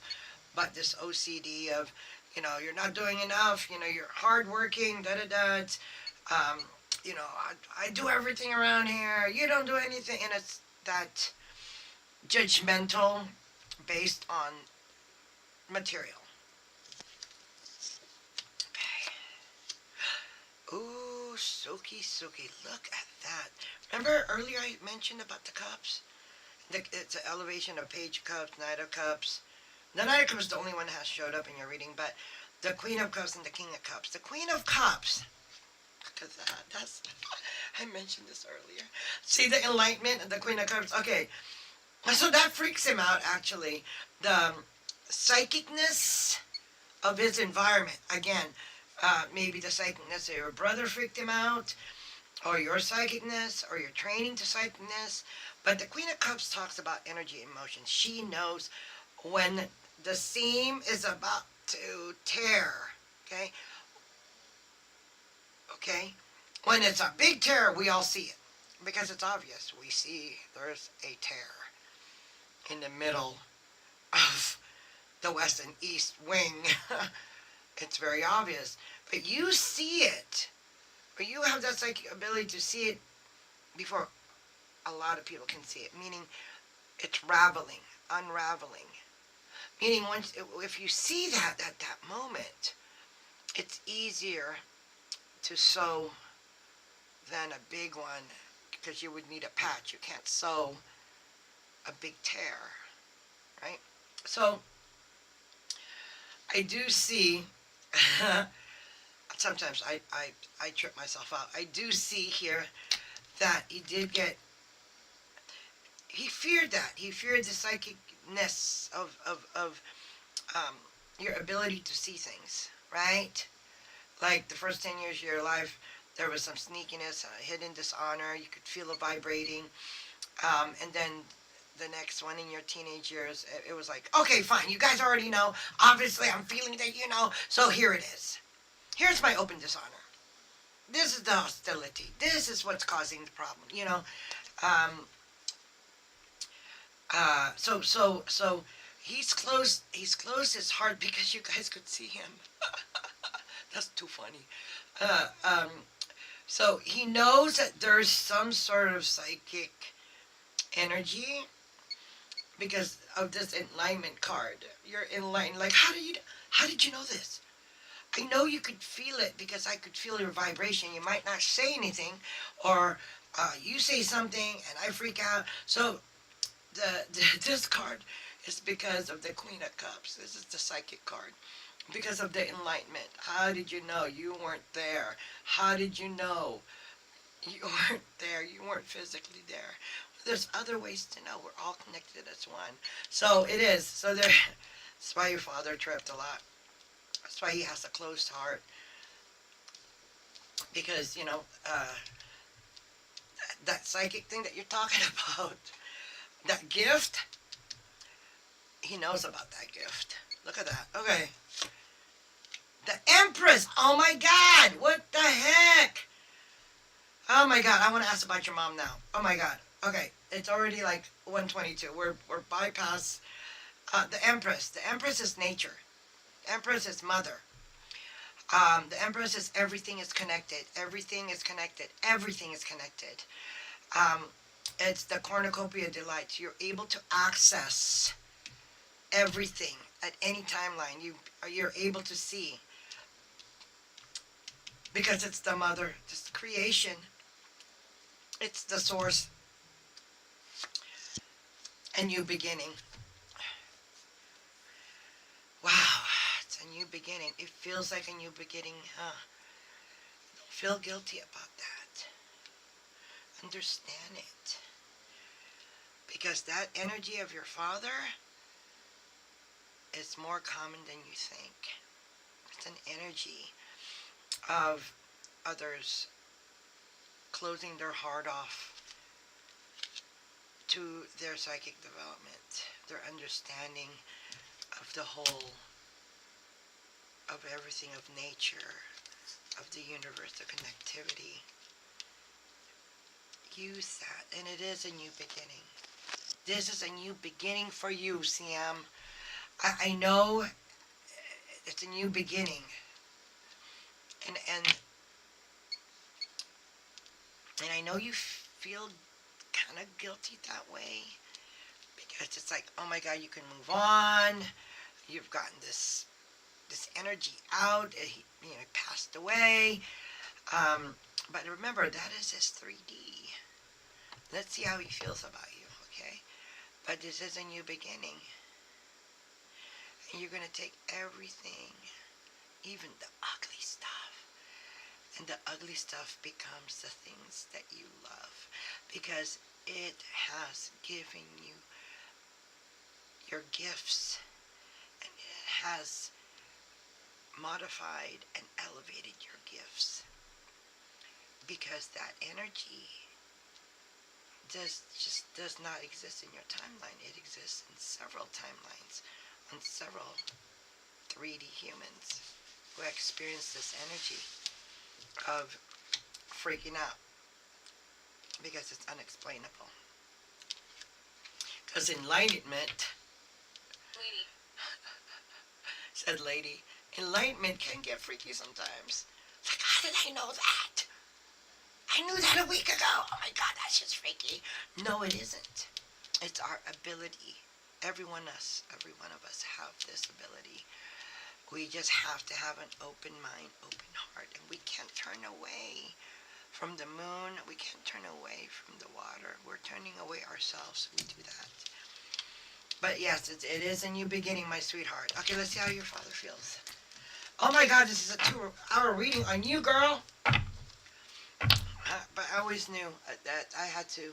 A: but this OCD of, you're not doing enough, you're hardworking, da da da. Um, I do everything around here, you don't do anything, and it's that judgmental based on material. Okay. Ooh, silky, silky. Look at that. Remember earlier I mentioned about the cups? It's an elevation of Page of Cups, Knight of Cups. The Knight of Cups is the only one that has showed up in your reading, but the Queen of Cups and the King of Cups. The Queen of Cups, because that's I mentioned this earlier. See the enlightenment of the Queen of Cups? Okay, so that freaks him out, actually. The psychicness of his environment. Again, maybe the psychicness of your brother freaked him out, or your psychicness, or your training to psychicness. But the Queen of Cups talks about energy and emotion. She knows when the seam is about to tear. Okay? Okay? When it's a big tear, we all see it. Because it's obvious. We see there's a tear in the middle of the west and east wing. It's very obvious. But you see it. Or you have that psychic ability to see it before a lot of people can see it. Meaning it's unraveling. Meaning if you see that at that moment, it's easier to sew than a big one, because you would need a patch. You can't sew a big tear, right? So I do see, sometimes I trip myself out. I do see here that he feared that. He feared the psychicness of your ability to see things, right? Like the first 10 years of your life, there was some sneakiness, hidden dishonor. You could feel it vibrating. And then the next one in your teenage years, it was like, okay, fine, you guys already know. Obviously, I'm feeling that you know, so here it is. Here's my open dishonor. This is the hostility. This is what's causing the problem. Um, so he's closed his heart because you guys could see him. That's too funny. Uh, um, so he knows that there's some sort of psychic energy because of this enlightenment card. You're enlightened. Like, how did you know this? I know you could feel it because I could feel your vibration. You might not say anything, or you say something and I freak out. So this card is because of the Queen of Cups. This is the psychic card. Because of the enlightenment. How did you know? You weren't there. How did you know? You weren't there. You weren't physically there. There's other ways to know. We're all connected as one. So it is. So there. That's why your father tripped a lot. That's why he has a closed heart. Because, that psychic thing that you're talking about, that gift, he knows about that gift. Look at that. Okay. The Empress. Oh my God. What the heck? Oh my God. I want to ask about your mom now. Oh my God. Okay. It's already like 1:22. We're bypass the Empress. The Empress is nature. Empress is mother. The Empress is everything is connected. Everything is connected. Everything is connected. Um, it's the cornucopia of delights. You're able to access everything at any timeline. You're able to see because it's the mother. It's creation. It's the source. A new beginning. Wow, it's a new beginning. It feels like a new beginning, huh? Don't feel guilty about that. Understand it. Because that energy of your father is more common than you think. It's an energy of others closing their heart off to their psychic development, their understanding of the whole, of everything, of nature, of the universe, the connectivity. Use that, and it is a new beginning. This is a new beginning for you, Siam. I know it's a new beginning, and I know you feel kind of guilty that way because it's like, oh my God, you can move on. You've gotten this energy out. He passed away. But remember, that is his 3D. Let's see how he feels about you, okay? But this is a new beginning. And you're going to take everything, even the ugly stuff. And the ugly stuff becomes the things that you love. Because it has given you your gifts. And it has modified and elevated your gifts. Because that energy just does not exist in your timeline. It exists in several timelines on several 3D humans who experience this energy of freaking out because it's unexplainable. Because enlightenment, said lady, enlightenment can get freaky sometimes. It's like, how did I know that? I knew that a week ago. Oh my God, that's just freaky. No, it isn't. It's our ability. Every one of us have this ability. We just have to have an open mind, open heart, and we can't turn away from the moon. We can't turn away from the water. We're turning away ourselves. We do that. But yes, it is a new beginning, my sweetheart. Okay, let's see how your father feels. Oh my God, this is a 2-hour reading on you, girl. But I always knew that I had to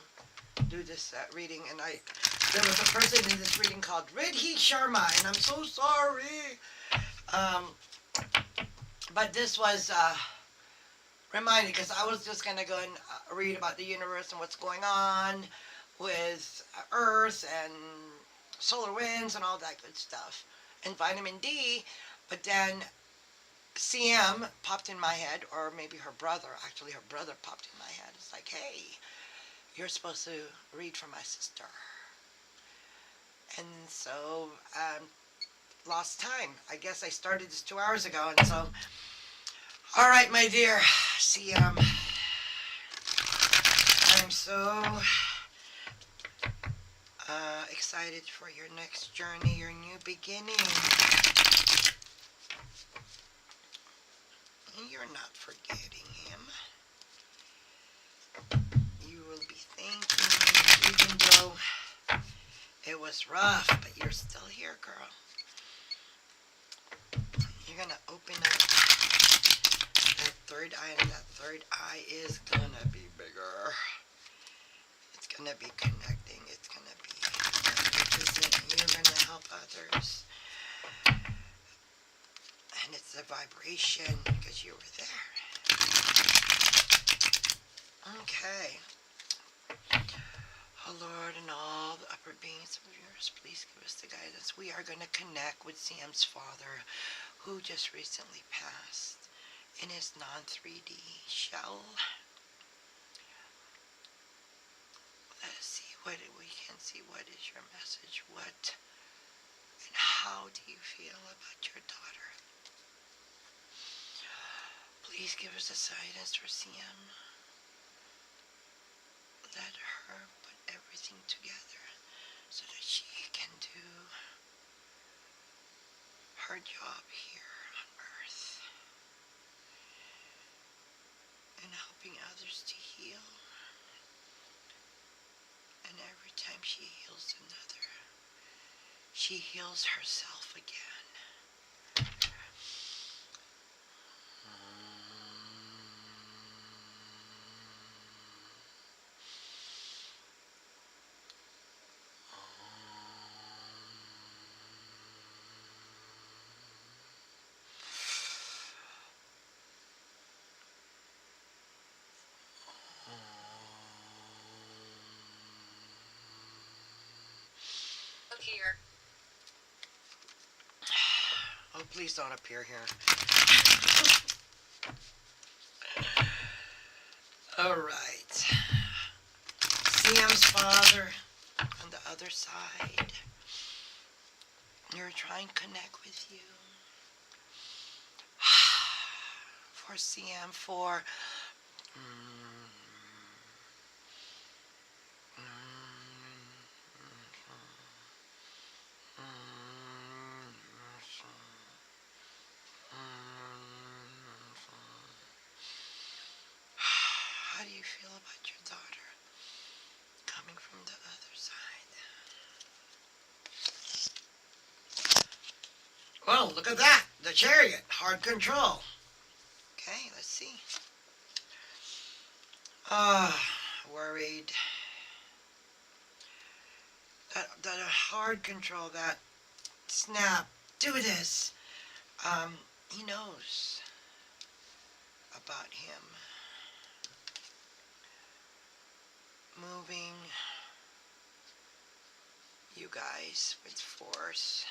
A: do this reading, and there was a person in this reading called Ridhi Sharma, and I'm so sorry. But this was reminded because I was just gonna go and read about the universe and what's going on, with Earth and solar winds and all that good stuff, and vitamin D. But then CM popped in my head, or maybe her brother, actually, her brother popped in my head. It's like, hey, you're supposed to read for my sister. And so, lost time. I guess I started this 2 hours ago, and so, all right, my dear CM, I'm so excited for your next journey, your new beginning. You're not forgetting him. You will be thanking him, even though it was rough, but you're still here, girl. You're gonna open up that third eye, and that third eye is gonna be bigger. It's gonna be connecting. It's gonna be magnificent. You're gonna help others. And it's a vibration because you were there. Okay. Oh Lord, and all the upper beings of yours, please give us the guidance. We are going to connect with Sam's father, who just recently passed in his non-3D shell. Let us see what we can see. What is your message? What and how do you feel about your daughter? Please give us a guidance for Sam. Let her put everything together so that she can do her job here on Earth and helping others to heal. And every time she heals another, she heals herself again. Here. Oh, please don't appear here. All right. Sam's father on the other side. You're trying to connect with you. For CM, for how do you feel about your daughter coming from the other side? Well, look at that. The chariot. Hard control. Okay, let's see. Worried. That hard control, that snap. Do this. He knows about him. Moving you guys with force.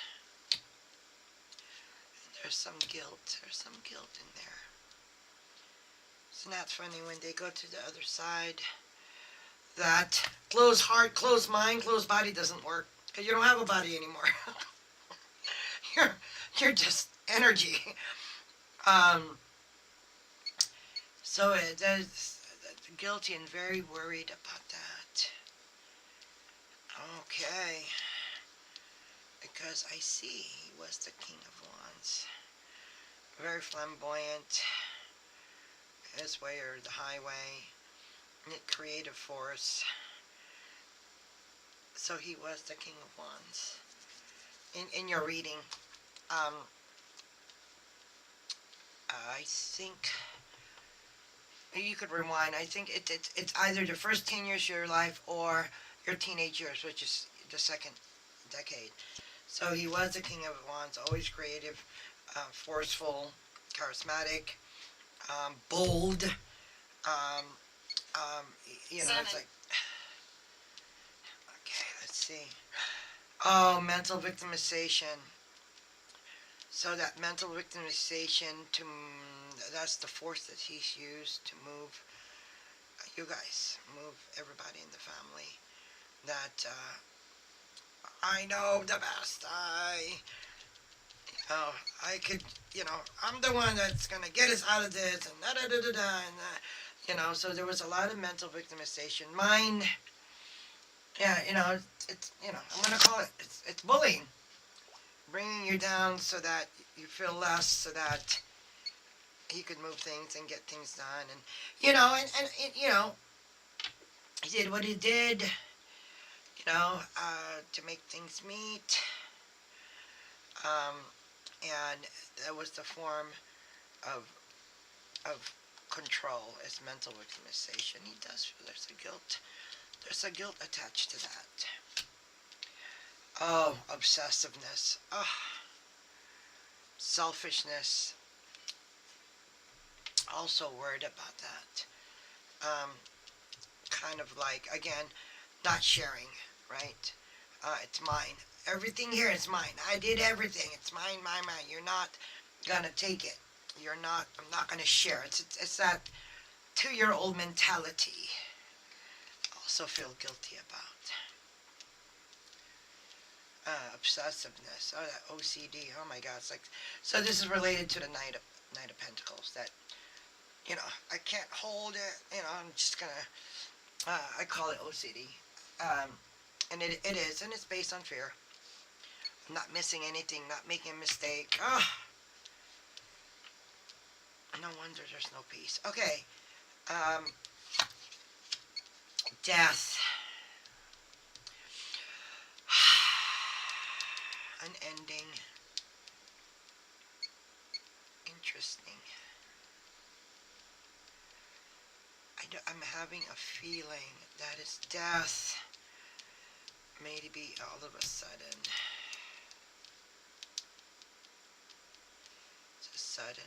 A: There's some guilt. There's some guilt in there. It's not funny when they go to the other side. That closed heart, closed mind, closed body doesn't work because you don't have a body anymore. you're just energy. So there's guilty and very worried about that. Okay. Because I see he was the King of Wands. Very flamboyant. His way or the highway. Creative force. So he was the King of Wands. In your reading, I think you could rewind. I think it's either the first 10 years of your life or your teenage years, which is the second decade. So he was the King of Wands, always creative, forceful, charismatic, bold. You know, it's like see. Oh, mental victimization. So that mental victimization that's the force that he's used to move you guys, move everybody in the family. That I know the best. I could, I'm the one that's gonna get us out of this, and da da da da da, and So there was a lot of mental victimization. Mine, yeah, I'm gonna call it. It's bullying, bringing you down so that you feel less, so that he could move things and get things done, and he did what he did, to make things meet, um, and that was the form of of control is mental victimization. He does feel there's a guilt. There's a guilt attached to that. Oh, obsessiveness. Oh, selfishness. Also worried about that. Um, kind of like, again, not sharing, right? It's mine. Everything here is mine. I did everything. It's mine, mine, mine. You're not gonna take it. I'm not gonna share. It's that 2-year-old mentality. Also feel guilty about. Obsessiveness. Oh, that OCD. Oh my God. It's like, so this is related to the Knight of Pentacles. That, I can't hold it. I'm just gonna, I call it OCD. Um, and it is, and it's based on fear. Not missing anything, not making a mistake. Oh, no wonder there's no peace. Okay. Um, death. An ending. Interesting. I'm having a feeling that it's death. Maybe all of a sudden. It's a sudden.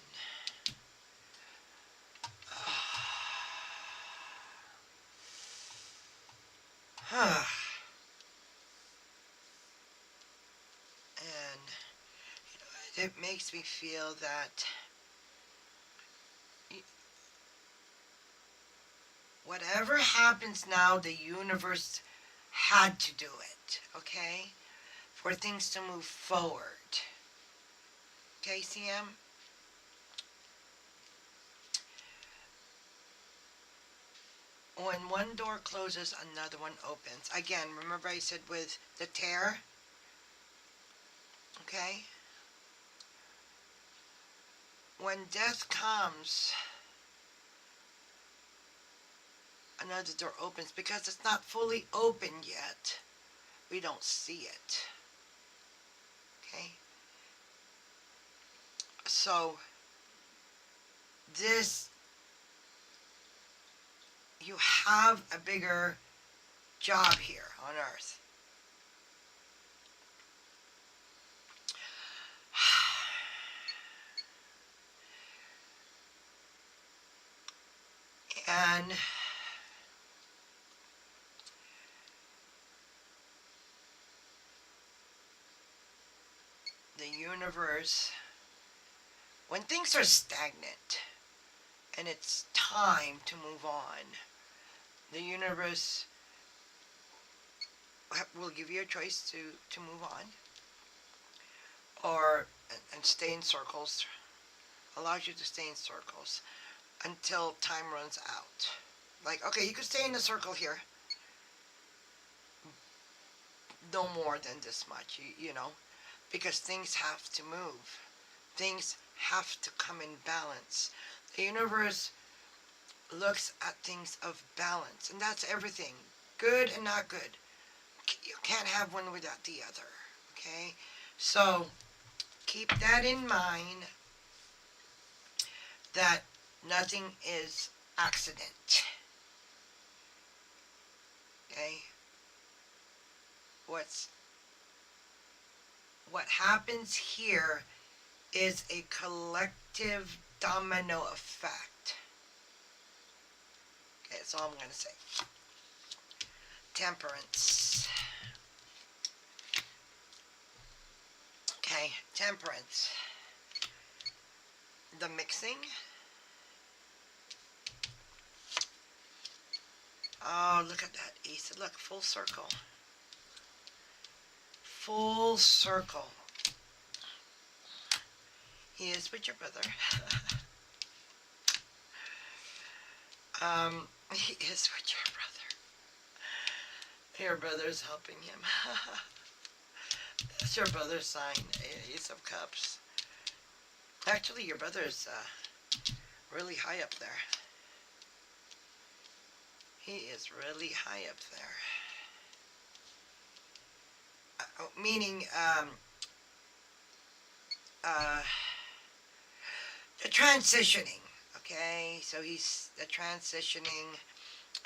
A: And it makes me feel that whatever happens now, the universe had to do it, okay? For things to move forward. Okay, CM? When one door closes, another one opens. Again, remember I said with the tear? Okay? When death comes, another door opens because it's not fully open yet. We don't see it. Okay? So, you have a bigger job here on earth. And the universe, when things are stagnant and it's time to move on, the universe will give you a choice to move on or and stay in circles, allows you to stay in circles until time runs out. Like, okay, you could stay in the circle here, no more than this much, because things have to move. Things have to come in balance. The universe looks at things of balance, and that's everything. Good and not good. You can't have one without the other, okay? So, keep that in mind, that nothing is accident, okay? What happens here is a collective domino effect. Okay, that's all I'm going to say. Temperance. Okay, temperance. The mixing. Oh, look at that, Ace. Look, full circle. Full circle. He is with your brother. He is with your brother. Your brother's helping him. That's your brother's sign. Ace of Cups. Actually, your brother's really high up there. He is really high up there. Meaning, the transitioning. Okay, so he's the transitioning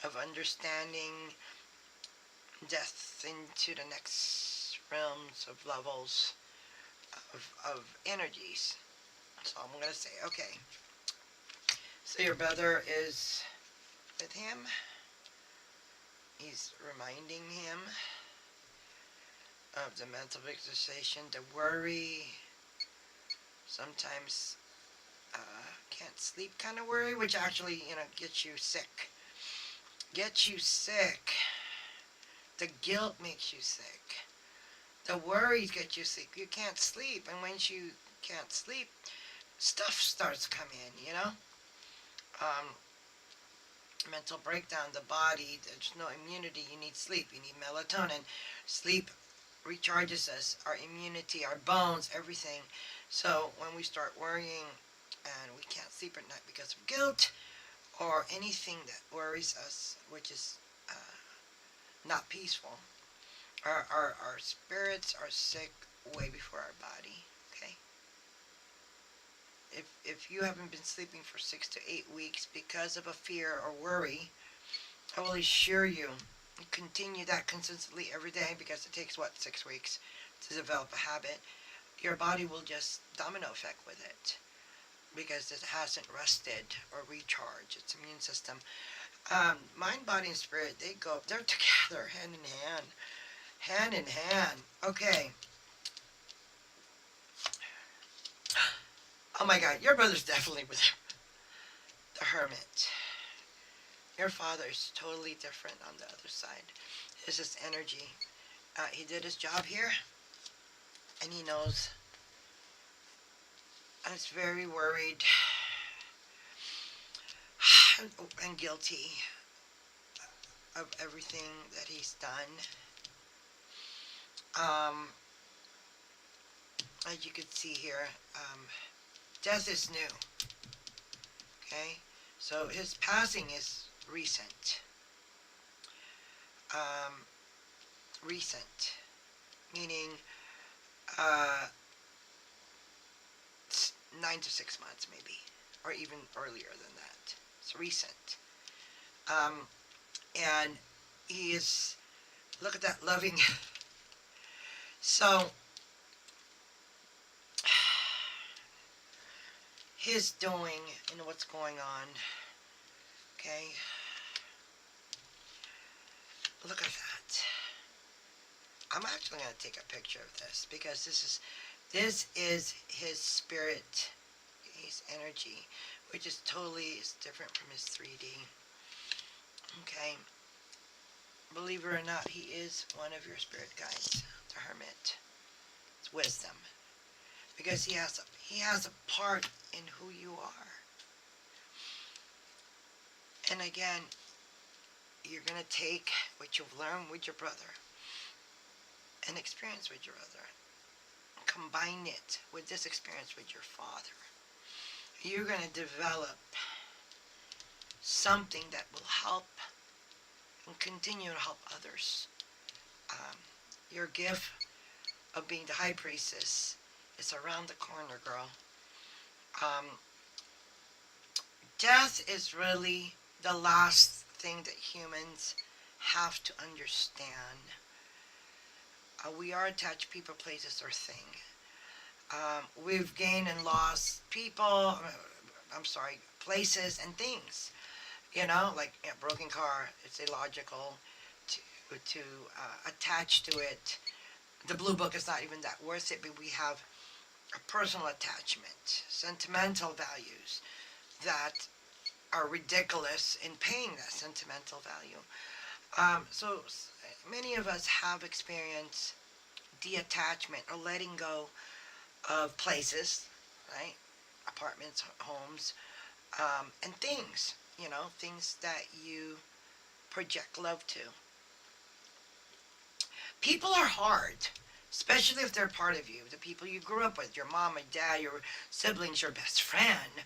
A: of understanding death into the next realms of levels of energies. So I'm going to say, okay. So your brother is with him. He's reminding him of the mental visualization, the worry, sometimes can't sleep kind of worry, which actually, gets you sick. Gets you sick. The guilt makes you sick. The worries get you sick. You can't sleep, and once you can't sleep, stuff starts coming in, mental breakdown, the body, there's no immunity, you need sleep, you need melatonin. Sleep recharges us, our immunity, our bones, everything. So when we start worrying and we can't sleep at night because of guilt or anything that worries us, which is not peaceful, our spirits are sick way before our body, okay? If you haven't been sleeping for 6 to 8 weeks because of a fear or worry, I will assure you, continue that consistently every day, because it takes, 6 weeks to develop a habit. Your body will just domino effect with it because it hasn't rested or recharged its immune system. Mind, body, and spirit, they're together, hand in hand. Hand in hand. Okay. Oh my God, your brother's definitely with the Hermit. Your father is totally different on the other side. It's just energy. He did his job here, and he knows. And is very worried and guilty of everything that he's done. As you can see here, death is new. Okay, so his passing is recent. Recent, meaning 9 to 6 months maybe, or even earlier than that. It's recent. And he is, look at that, loving. So his doing and what's going on, okay, look at that. I'm actually going to take a picture of this, because this is his spirit, his energy, which is different from his 3D. Okay, believe it or not, he is one of your spirit guides, the Hermit. It's wisdom, because he has a part in who you are. And again, you're going to take what you've learned with your brother and experience with your brother, combine it with this experience with your father. You're going to develop something that will help and continue to help others. Your gift of being the high priestess is around the corner, girl. Death is really the last thing that humans have to understand. We are attached people, places, or thing. We've gained and lost people, places and things. Like a broken car, it's illogical to attach to it. The blue book is not even that worth it, but we have a personal attachment, sentimental values that are ridiculous in paying that sentimental value. So many of us have experienced detachment or letting go of places, right? Apartments, homes, and things, things that you project love to. People are hard, especially if they're part of you. The people you grew up with, your mom and dad, your siblings, your best friend,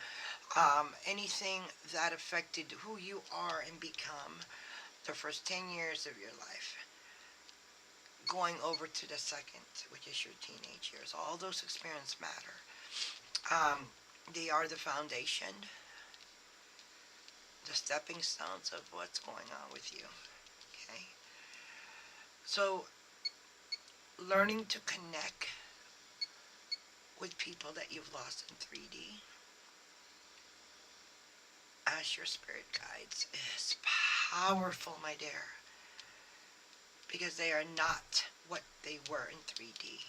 A: anything that affected who you are and become the first 10 years of your life. Going over to the second, which is your teenage years. All those experiences matter. They are the foundation, the stepping stones of what's going on with you. Okay? So, learning to connect with people that you've lost in 3D as your spirit guides is powerful, my dear, because they are not what they were in 3D.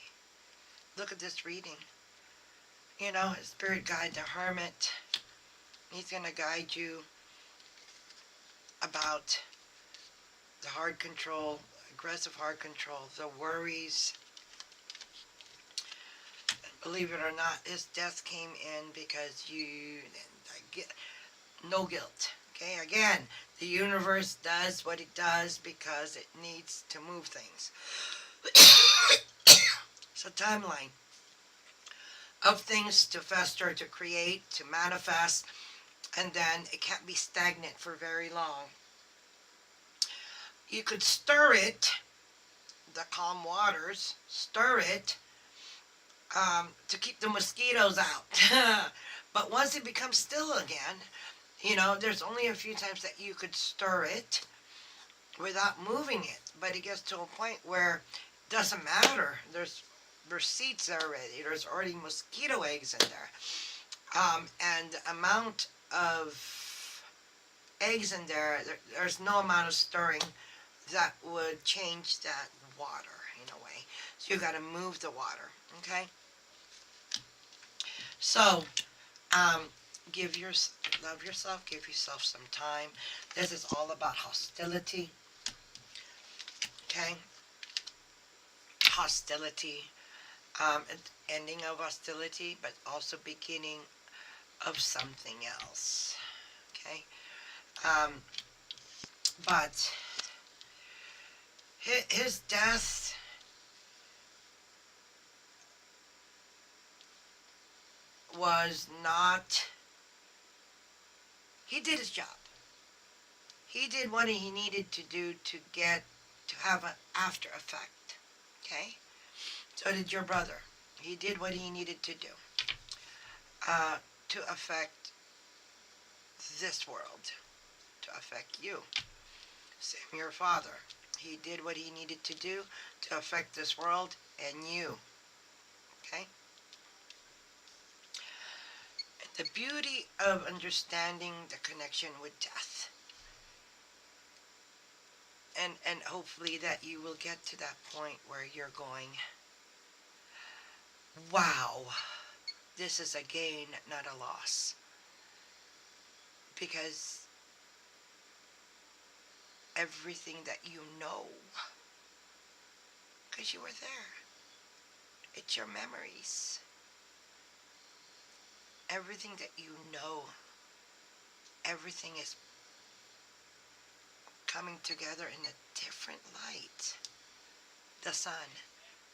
A: Look at this reading. Spirit guide, the hermit, he's going to guide you about the hard control, aggressive hard control, the worries. Believe it or not, his death came in because you get no guilt. Okay, again, the universe does what it does because it needs to move things. It's a timeline of things to fester, to create, to manifest, and then it can't be stagnant for very long. You could stir it, the calm waters, stir it to keep the mosquitoes out. But once it becomes still again, there's only a few times that you could stir it without moving it. But it gets to a point where it doesn't matter. There's seeds already. There's already mosquito eggs in there. And the amount of eggs in there's no amount of stirring that would change that water in a way. So you got to move the water, okay? So, love yourself, give yourself some time. This is all about hostility, okay? Hostility, ending of hostility, but also beginning of something else, okay? But his death was not, he did his job. He did what he needed to do to have an after effect, okay? So did your brother. He did what he needed to do to affect this world, to affect you. Same your father. He did what he needed to do to affect this world and you, okay? The beauty of understanding the connection with death. And hopefully that you will get to that point where you're going, wow, this is a gain, not a loss. Because everything that you know, because you were there, it's your memories. Everything that you know, everything is coming together in a different light. The sun,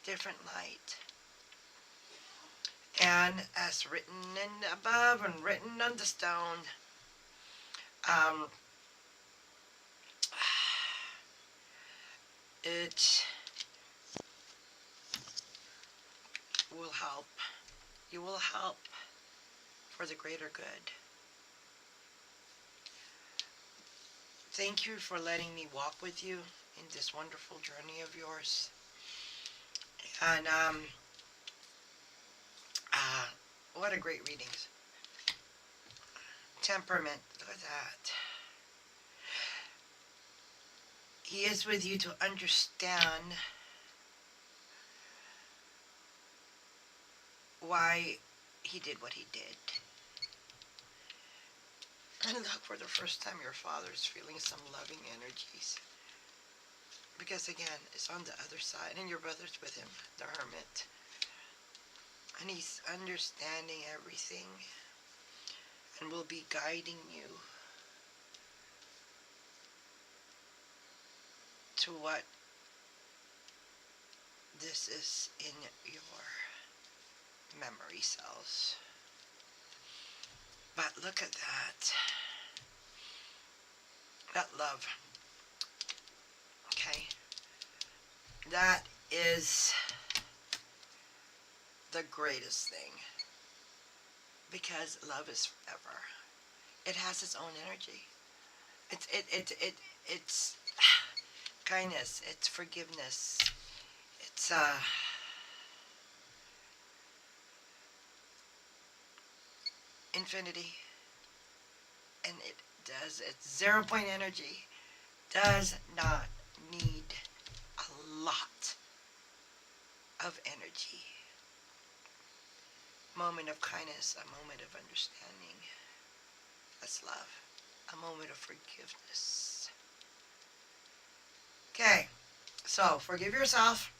A: different light. And as written in above and written on the stone, it will help. You will help for the greater good. Thank you for letting me walk with you in this wonderful journey of yours. And what a great readings. Temperament, look at that. He is with you to understand why he did what he did. And look, for the first time, your father's feeling some loving energies. Because again, it's on the other side, and your brother's with him, the hermit. And he's understanding everything and will be guiding you to what this is in your memory cells. But look at that. That love. Okay? That is the greatest thing. Because love is forever. It has its own energy. It's kindness. It's forgiveness. It's infinity. And it does. It's 0 point energy. Does not need a lot of energy. Moment of kindness, a moment of understanding. That's love. A moment of forgiveness. Okay, so forgive yourself.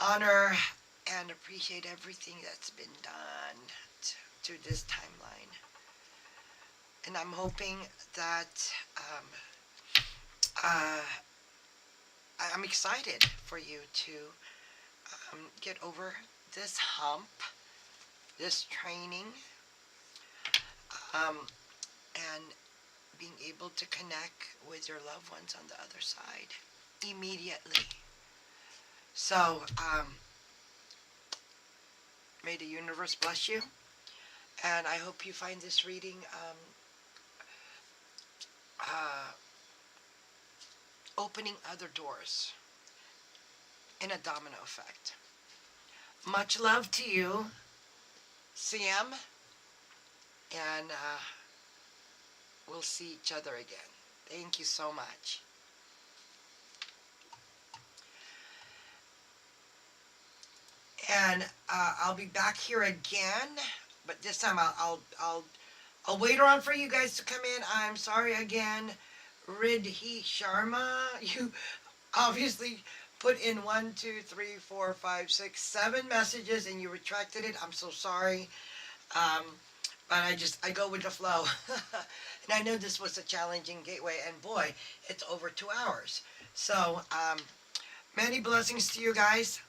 A: Honor and appreciate everything that's been done to this timeline. And I'm hoping that I'm excited for you to get over this hump, this training, and being able to connect with your loved ones on the other side immediately. So, may the universe bless you, and I hope you find this reading opening other doors in a domino effect. Much love to you, CM, and we'll see each other again. Thank you so much. And I'll be back here again, but this time I'll wait around for you guys to come in. I'm sorry again, Ridhi Sharma. You obviously put in 1, 2, 3, 4, 5, 6, 7 messages, and you retracted it. I'm so sorry. But I go with the flow. And I know this was a challenging gateway, and boy, it's over 2 hours. So, many blessings to you guys.